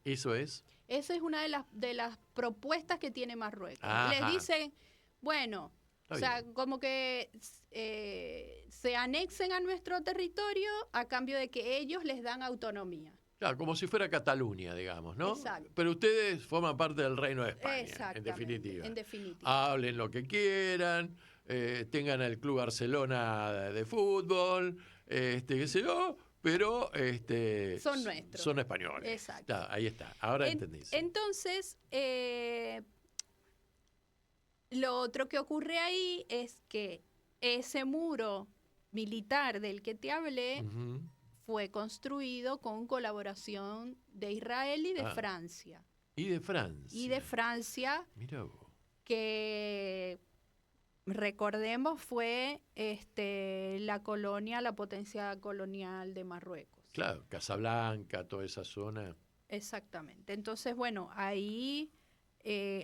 ¿Eso es?
Esa es una de las propuestas que tiene Marruecos.
Ajá.
Les dicen, bueno,
Está
o sea,
bien.
como que se anexen a nuestro territorio a cambio de que ellos les dan autonomía.
Claro, como si fuera Cataluña, digamos, ¿no?
Exacto.
Pero ustedes forman parte del Reino de España, en
Exactamente,
definitiva.
en definitiva.
Hablen lo que quieran, tengan el Club Barcelona de fútbol, qué sé yo, pero
Son nuestros.
Son españoles.
Exacto.
Ya, ahí está, ahora entendí.
Entonces, lo otro que ocurre ahí es que ese muro militar del que te hablé fue construido con colaboración de Israel y de Francia.
Y de Francia.
Y de Francia,
Mira vos.
que recordemos fue la potencia colonial de Marruecos.
Claro, Casablanca, toda esa zona.
Exactamente. Entonces, bueno, ahí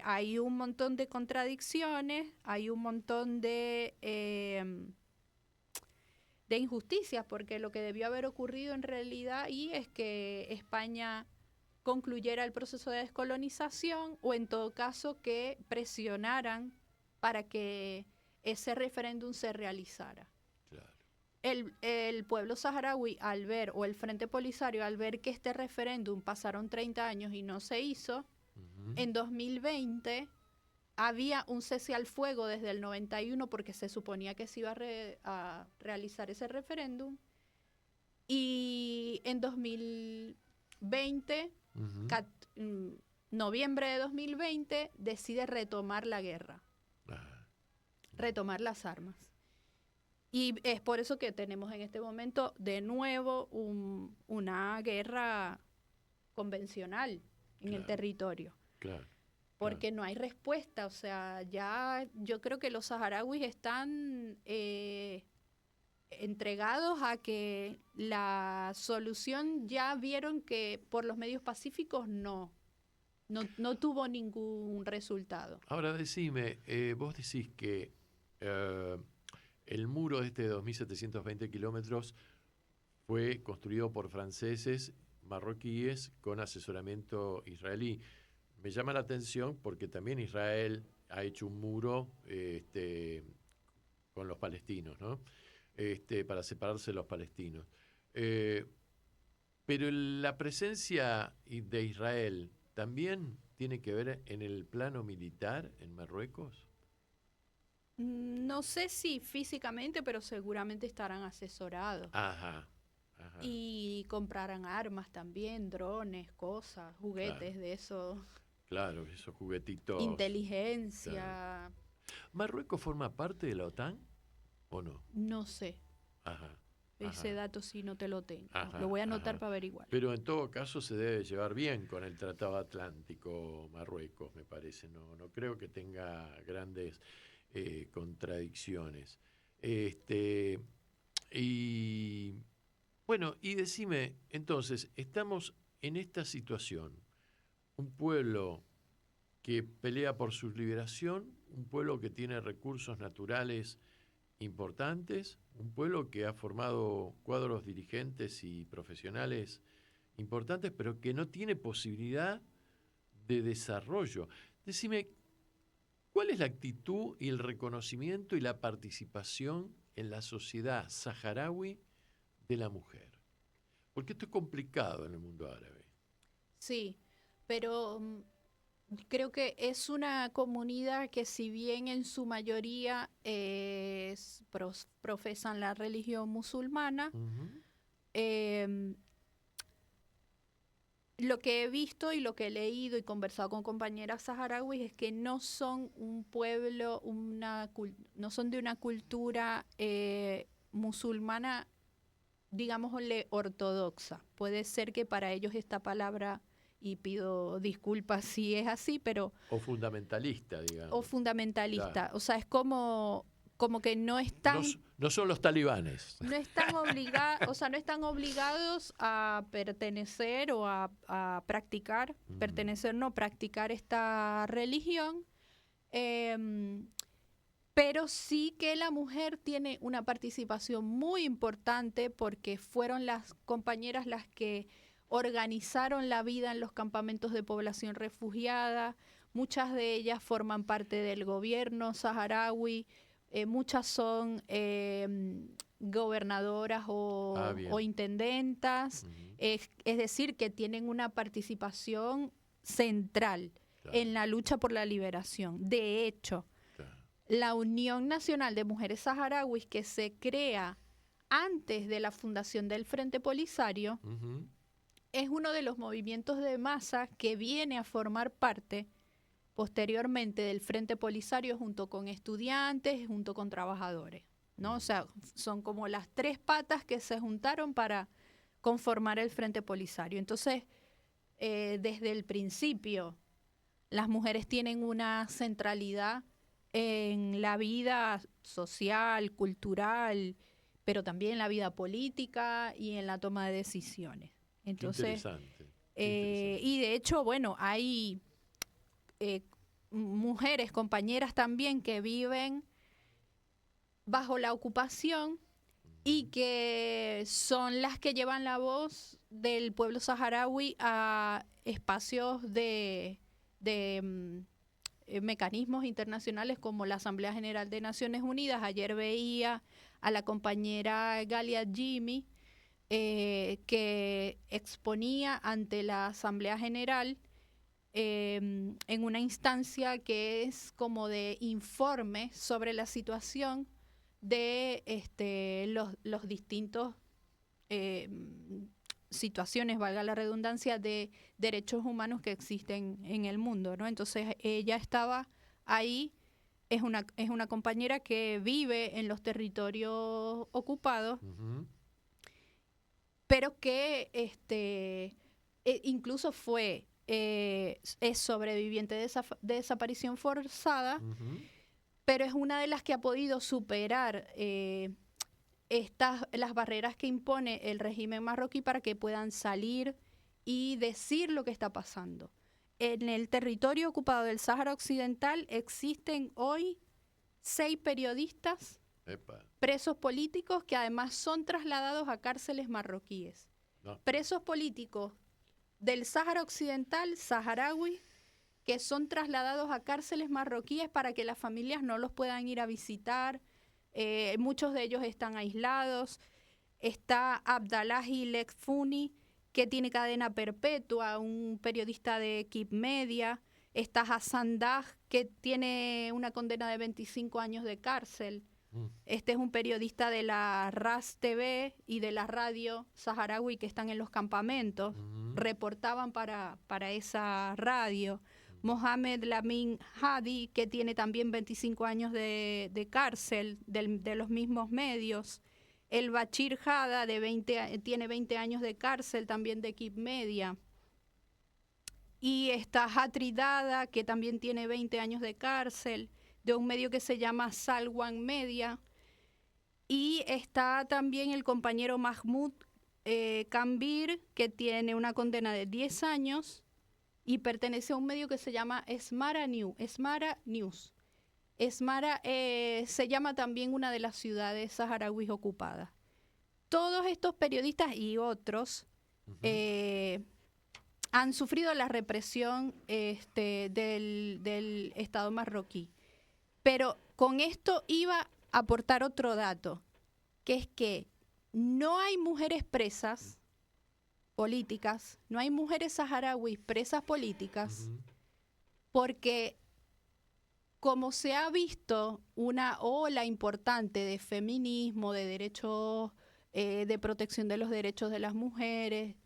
hay un montón de contradicciones, hay un montón de injusticias, porque lo que debió haber ocurrido en realidad ahí es que España concluyera el proceso de descolonización o en todo caso que presionaran para que ese referéndum se realizara.
Claro.
El pueblo saharaui al ver, o el Frente Polisario al ver que este referéndum pasaron 30 años y no se hizo, en 2020 había un cese al fuego desde el 91 porque se suponía que se iba a realizar ese referéndum, y en 2020, noviembre de 2020, decide retomar la guerra, retomar las armas. Y es por eso que tenemos en este momento de nuevo una guerra convencional en el territorio.
Claro.
Porque no hay respuesta, o sea, ya yo creo que los saharauis están entregados a que la solución ya vieron que por los medios pacíficos no tuvo ningún resultado.
Ahora decime, vos decís que el muro de 2.720 kilómetros fue construido por franceses, marroquíes, con asesoramiento israelí. Me llama la atención porque también Israel ha hecho un muro con los palestinos, ¿no? Para separarse de los palestinos. Pero la presencia de Israel también tiene que ver en el plano militar en Marruecos.
No sé si físicamente, pero seguramente estarán asesorados.
Ajá.
Y comprarán armas también, drones, cosas, juguetes de eso.
Claro, esos juguetitos.
Inteligencia.
Claro. ¿Marruecos forma parte de la OTAN o no?
No sé. Ese dato sí no te lo tengo. Lo voy a anotar para averiguar.
Pero en todo caso se debe llevar bien con el Tratado Atlántico Marruecos, me parece. No creo que tenga grandes contradicciones. Y bueno, y decime, entonces, estamos en esta situación. Un pueblo que pelea por su liberación, un pueblo que tiene recursos naturales importantes, un pueblo que ha formado cuadros dirigentes y profesionales importantes, pero que no tiene posibilidad de desarrollo. Decime, ¿cuál es la actitud y el reconocimiento y la participación en la sociedad saharaui de la mujer? Porque esto es complicado en el mundo árabe.
Sí, pero creo que es una comunidad que, si bien en su mayoría profesan la religión musulmana, lo que he visto y lo que he leído y conversado con compañeras saharauis es que no son un pueblo, no son de una cultura musulmana, digámosle, ortodoxa. Puede ser que para ellos esta palabra, y pido disculpas si es así, pero...
O fundamentalista, digamos.
O fundamentalista.
Claro.
O sea, es como que no están...
No son los talibanes.
No están obligados a pertenecer o a practicar, practicar esta religión, pero sí que la mujer tiene una participación muy importante porque fueron las compañeras las que organizaron la vida en los campamentos de población refugiada. Muchas de ellas forman parte del gobierno saharaui, muchas son gobernadoras o intendentas, es decir, que tienen una participación central en la lucha por la liberación. De hecho, la Unión Nacional de Mujeres Saharauis, que se crea antes de la fundación del Frente Polisario, es uno de los movimientos de masa que viene a formar parte posteriormente del Frente Polisario junto con estudiantes, junto con trabajadores, ¿no? O sea, son como las tres patas que se juntaron para conformar el Frente Polisario. Entonces, desde el principio, las mujeres tienen una centralidad en la vida social, cultural, pero también en la vida política y en la toma de decisiones. Entonces, y de hecho, bueno, hay mujeres, compañeras también que viven bajo la ocupación y que son las que llevan la voz del pueblo saharaui a espacios de mecanismos internacionales como la Asamblea General de Naciones Unidas. Ayer veía a la compañera Galia Jimmy, que exponía ante la Asamblea General en una instancia que es como de informe sobre la situación de los distintos situaciones, valga la redundancia, de derechos humanos que existen en el mundo, ¿no? Entonces ella estaba ahí, es una compañera que vive en los territorios ocupados, pero que incluso es sobreviviente de desaparición forzada, pero es una de las que ha podido superar las barreras que impone el régimen marroquí para que puedan salir y decir lo que está pasando. En el territorio ocupado del Sáhara Occidental existen hoy 6 periodistas presos políticos que además son trasladados a cárceles marroquíes. Presos políticos del Sáhara Occidental, saharaui, que son trasladados a cárceles marroquíes para que las familias no los puedan ir a visitar. Muchos de ellos están aislados. Está Abdallahi Lekfouni, que tiene cadena perpetua, un periodista de Kip Media. Está Hassan Dag, que tiene una condena de 25 años de cárcel. Este es un periodista de la RAS TV y de la radio saharaui que están en los campamentos. Reportaban para esa radio. Mohamed Lamin Hadi, que tiene también 25 años de cárcel de los mismos medios. El Bachir Hada, tiene 20 años de cárcel también de Kip Media. Y está Hatri Dada, que también tiene 20 años de cárcel, de un medio que se llama Salwan Media. Y está también el compañero Mahmoud Kambir, que tiene una condena de 10 años y pertenece a un medio que se llama Esmara News. Esmara se llama también una de las ciudades saharauis ocupadas. Todos estos periodistas y otros han sufrido la represión del Estado marroquí. Pero con esto iba a aportar otro dato, que es que no hay mujeres presas políticas, no hay mujeres saharauis presas políticas, porque como se ha visto una ola importante de feminismo, de derechos, de protección de los derechos de las mujeres,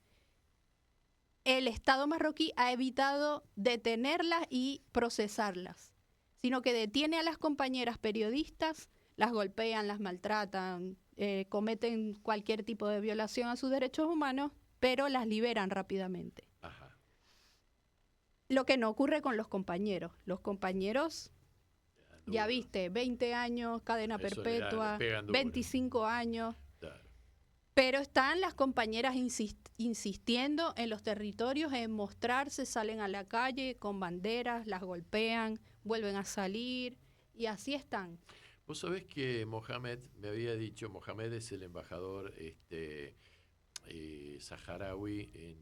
el Estado marroquí ha evitado detenerlas y procesarlas, sino que detiene a las compañeras periodistas, las golpean, las maltratan, cometen cualquier tipo de violación a sus derechos humanos, pero las liberan rápidamente. Lo que no ocurre con los compañeros. Los compañeros, ya viste, 20 años, cadena perpetua, 25 años. Pero están las compañeras insistiendo en los territorios, en mostrarse, salen a la calle con banderas, las golpean, vuelven a salir y así están.
Vos sabés que Mohamed me había dicho, Mohamed es el embajador saharaui en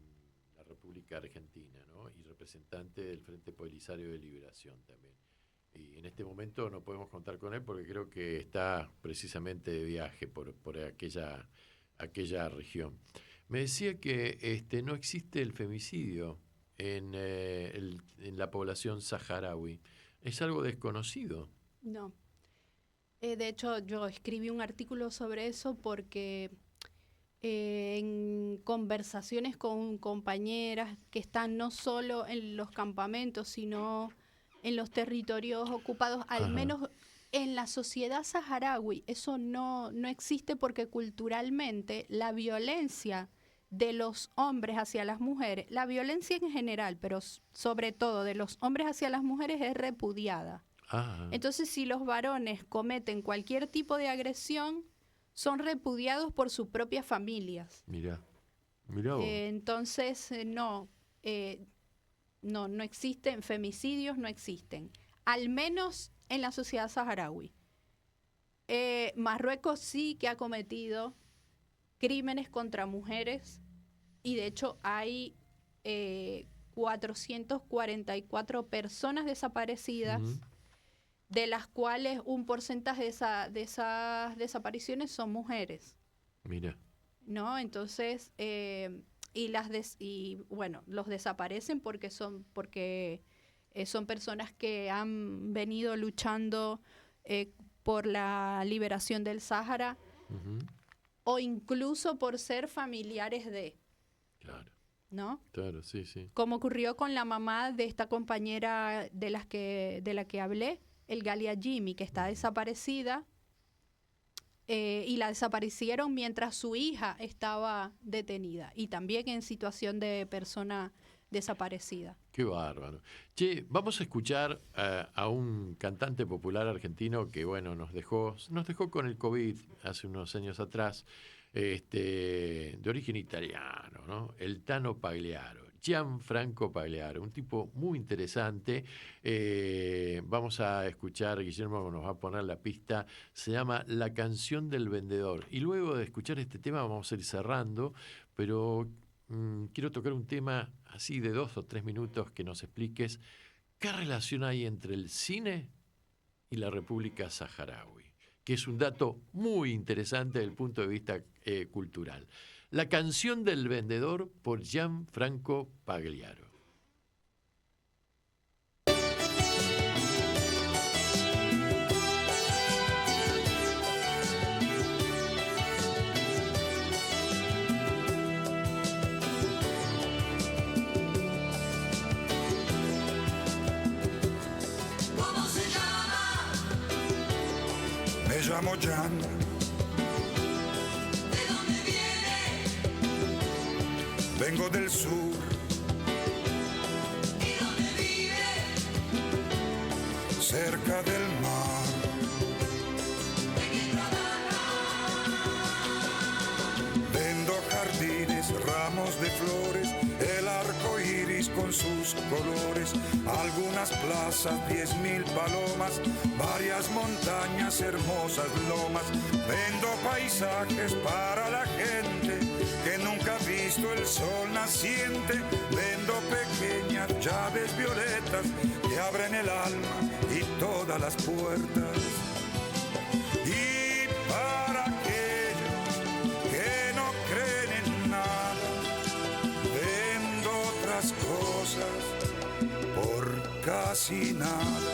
la República Argentina, ¿no? Y representante del Frente Polisario de Liberación también. Y en este momento no podemos contar con él porque creo que está precisamente de viaje por aquella región. Me decía que no existe el femicidio en la población saharaui. ¿Es algo desconocido?
No. De hecho, yo escribí un artículo sobre eso porque en conversaciones con compañeras que están no solo en los campamentos, sino en los territorios ocupados, al menos en la sociedad saharaui, eso no existe porque culturalmente la violencia de los hombres hacia las mujeres, la violencia en general, pero sobre todo de los hombres hacia las mujeres es repudiada. Entonces, si los varones cometen cualquier tipo de agresión, son repudiados por sus propias familias.
Mirá vos.
Entonces, no existen femicidios, no existen. Al menos en la sociedad saharaui. Marruecos sí que ha cometido crímenes contra mujeres y de hecho hay 444 personas desaparecidas, de las cuales un porcentaje de esas desapariciones son mujeres.
Mira.
¿No? Entonces, los desaparecen porque son personas que han venido luchando por la liberación del Sáhara, o incluso por ser familiares de.
Claro.
¿No?
Claro, sí, sí.
Como ocurrió con la mamá de esta compañera de la que hablé, el Galia Jimmy, que está desaparecida, y la desaparecieron mientras su hija estaba detenida y también en situación de persona desaparecida.
Qué bárbaro. Che, vamos a escuchar a un cantante popular argentino que, bueno, nos dejó con el COVID hace unos años atrás, de origen italiano, ¿no? El Tano Pagliaro, Gianfranco Pagliaro, un tipo muy interesante. Vamos a escuchar, Guillermo nos va a poner la pista, se llama La canción del vendedor. Y luego de escuchar este tema vamos a ir cerrando, pero quiero tocar un tema así de 2 o 3 minutos que nos expliques qué relación hay entre el cine y la República Saharaui, que es un dato muy interesante desde el punto de vista cultural. La canción del vendedor por Gianfranco Pagliaro.
¿Cómo se llama? Me llamo Gian. Vengo del sur. ¿Y dónde vive? Cerca del mar. ¿De qué trabaja? Vendo jardines, ramos de flores, el arco iris con sus colores, algunas plazas, 10.000 palomas, varias montañas, hermosas lomas. Vendo paisajes para la gente que nunca ha visto el sol naciente. Vendo pequeñas llaves violetas que abren el alma y todas las puertas. Y para aquellos que no creen en nada, vendo otras cosas por casi nada.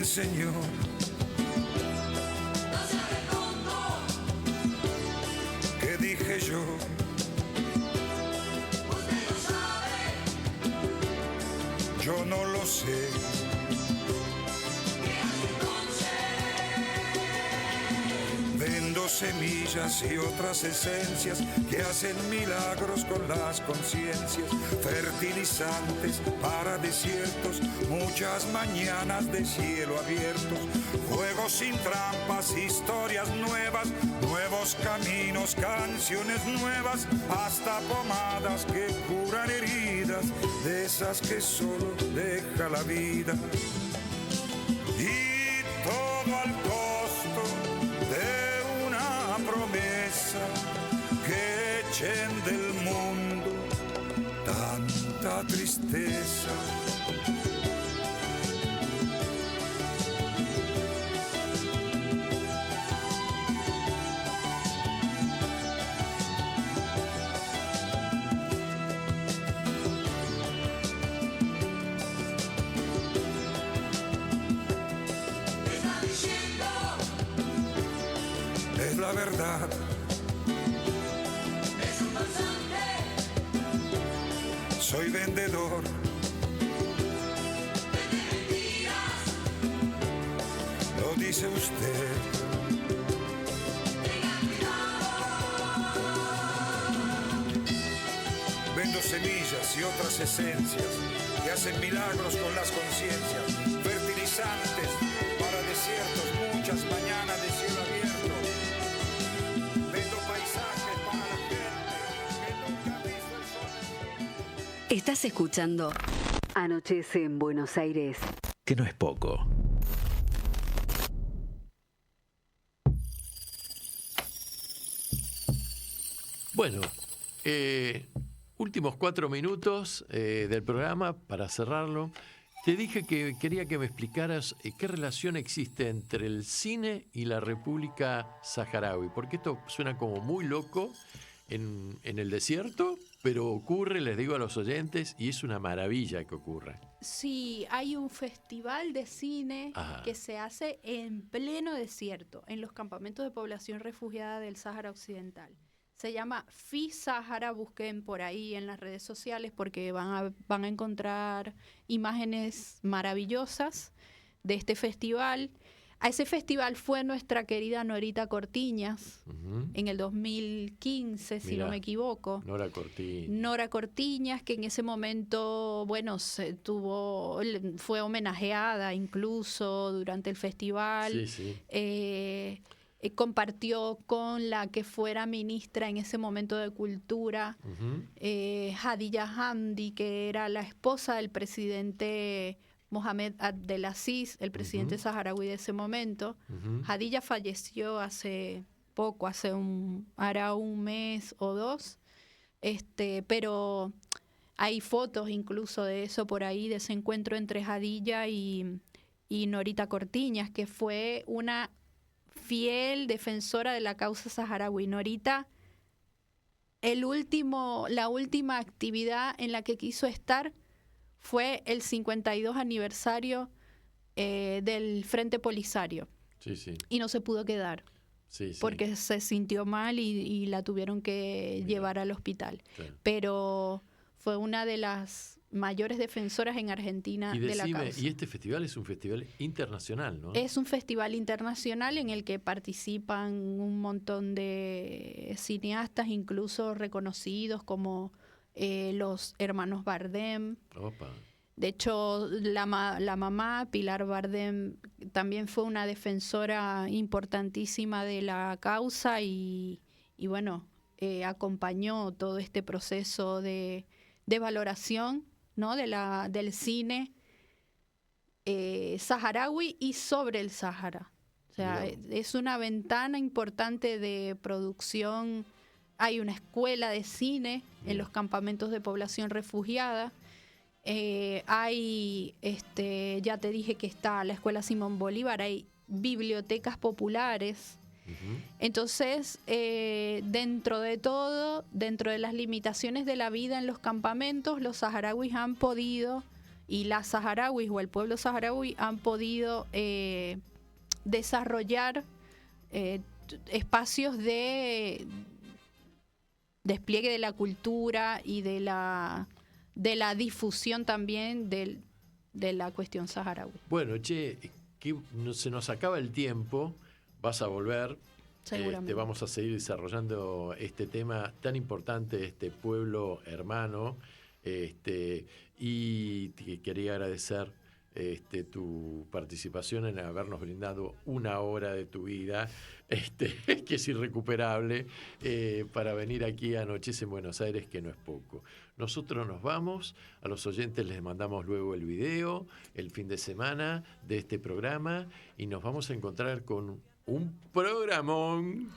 Señor, no se respondo. ¿Qué dije yo? Usted lo sabe. Yo no lo sé. ¿Qué hace entonces? Vendo semillas y otras esencias que hacen milagros con las conciencias, fertilizantes para desiertos, muchas mañanas de cielo abiertos, fuegos sin trampas, historias nuevas, nuevos caminos, canciones nuevas, hasta pomadas que curan heridas, de esas que solo deja la vida. Y todo al costo de una promesa, que echen del mundo tanta tristeza. Es la verdad. Es un farsante. Soy vendedor. Vende mentiras. Lo dice usted. Tenga cuidado. vendo semillas y otras esencias que hacen milagros con las conciencias, fertilizantes para desiertos, muchas mañanas de cielo abierto. Vendo paisajes para la gente que nunca ha visto el sol.
Estás escuchando Anochece en Buenos Aires.
Que no es poco.
Bueno, últimos 4 minutos del programa para cerrarlo. Te dije que quería que me explicaras qué relación existe entre el cine y la República Saharaui, porque esto suena como muy loco en el desierto, pero ocurre, les digo a los oyentes, y es una maravilla que ocurra.
Sí, hay un festival de cine que se hace en pleno desierto, en los campamentos de población refugiada del Sáhara Occidental. Se llama FISAHARA, busquen por ahí en las redes sociales porque van a encontrar imágenes maravillosas de este festival. A ese festival fue nuestra querida Norita Cortiñas en el 2015, si no me equivoco. Nora Cortiñas, que en ese momento, bueno, fue homenajeada incluso durante el festival. Compartió con la que fuera ministra en ese momento de Cultura, Hadija Hamdi, que era la esposa del presidente Mohamed Abdelaziz, el presidente saharaui de ese momento. Hadija falleció hace poco, hará un mes o 2, pero hay fotos incluso de eso por ahí, de ese encuentro entre Hadija y Norita Cortiñas, que fue una fiel defensora de la causa saharaui. Norita, la última actividad en la que quiso estar fue el 52 aniversario del Frente Polisario. Y no se pudo quedar. Porque se sintió mal y la tuvieron que llevar al hospital. Pero fue una de las mayores defensoras en Argentina de la causa.
Y este festival es un festival internacional, ¿no?
Es un festival internacional en el que participan un montón de cineastas, incluso reconocidos como los hermanos Bardem. De hecho, la mamá, Pilar Bardem, también fue una defensora importantísima de la causa y bueno, acompañó todo este proceso de valoración, ¿no? del cine saharaui y sobre el Sáhara. O sea, es una ventana importante de producción. Hay una escuela de cine en los campamentos de población refugiada. Hay, ya te dije que está la Escuela Simón Bolívar, hay bibliotecas populares. Entonces, dentro de todo, dentro de las limitaciones de la vida en los campamentos, los saharauis han podido, y las saharauis o el pueblo saharaui han podido desarrollar espacios de despliegue de la cultura y de la difusión también de la cuestión saharaui.
Bueno, se nos acaba el tiempo. Vas a volver, vamos a seguir desarrollando este tema tan importante de este pueblo hermano, y te quería agradecer tu participación en habernos brindado 1 hora de tu vida, que es irrecuperable, para venir aquí a Anochece en Buenos Aires, que no es poco. Nosotros nos vamos, a los oyentes les mandamos luego el video, el fin de semana de este programa, y nos vamos a encontrar con un programón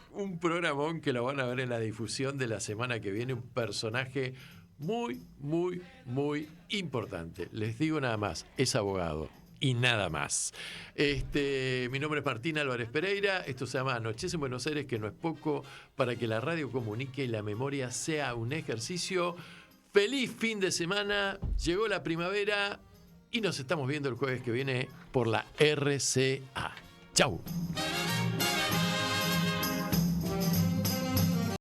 que lo van a ver en la difusión de la semana que viene, un personaje muy, muy, muy importante. Les digo nada más, es abogado y nada más. Mi nombre es Martín Álvarez Pereira, esto se llama Anochece en Buenos Aires, que no es poco, para que la radio comunique y la memoria sea un ejercicio. Feliz fin de semana, llegó la primavera y nos estamos viendo el jueves que viene por la RCA. ¡Chau!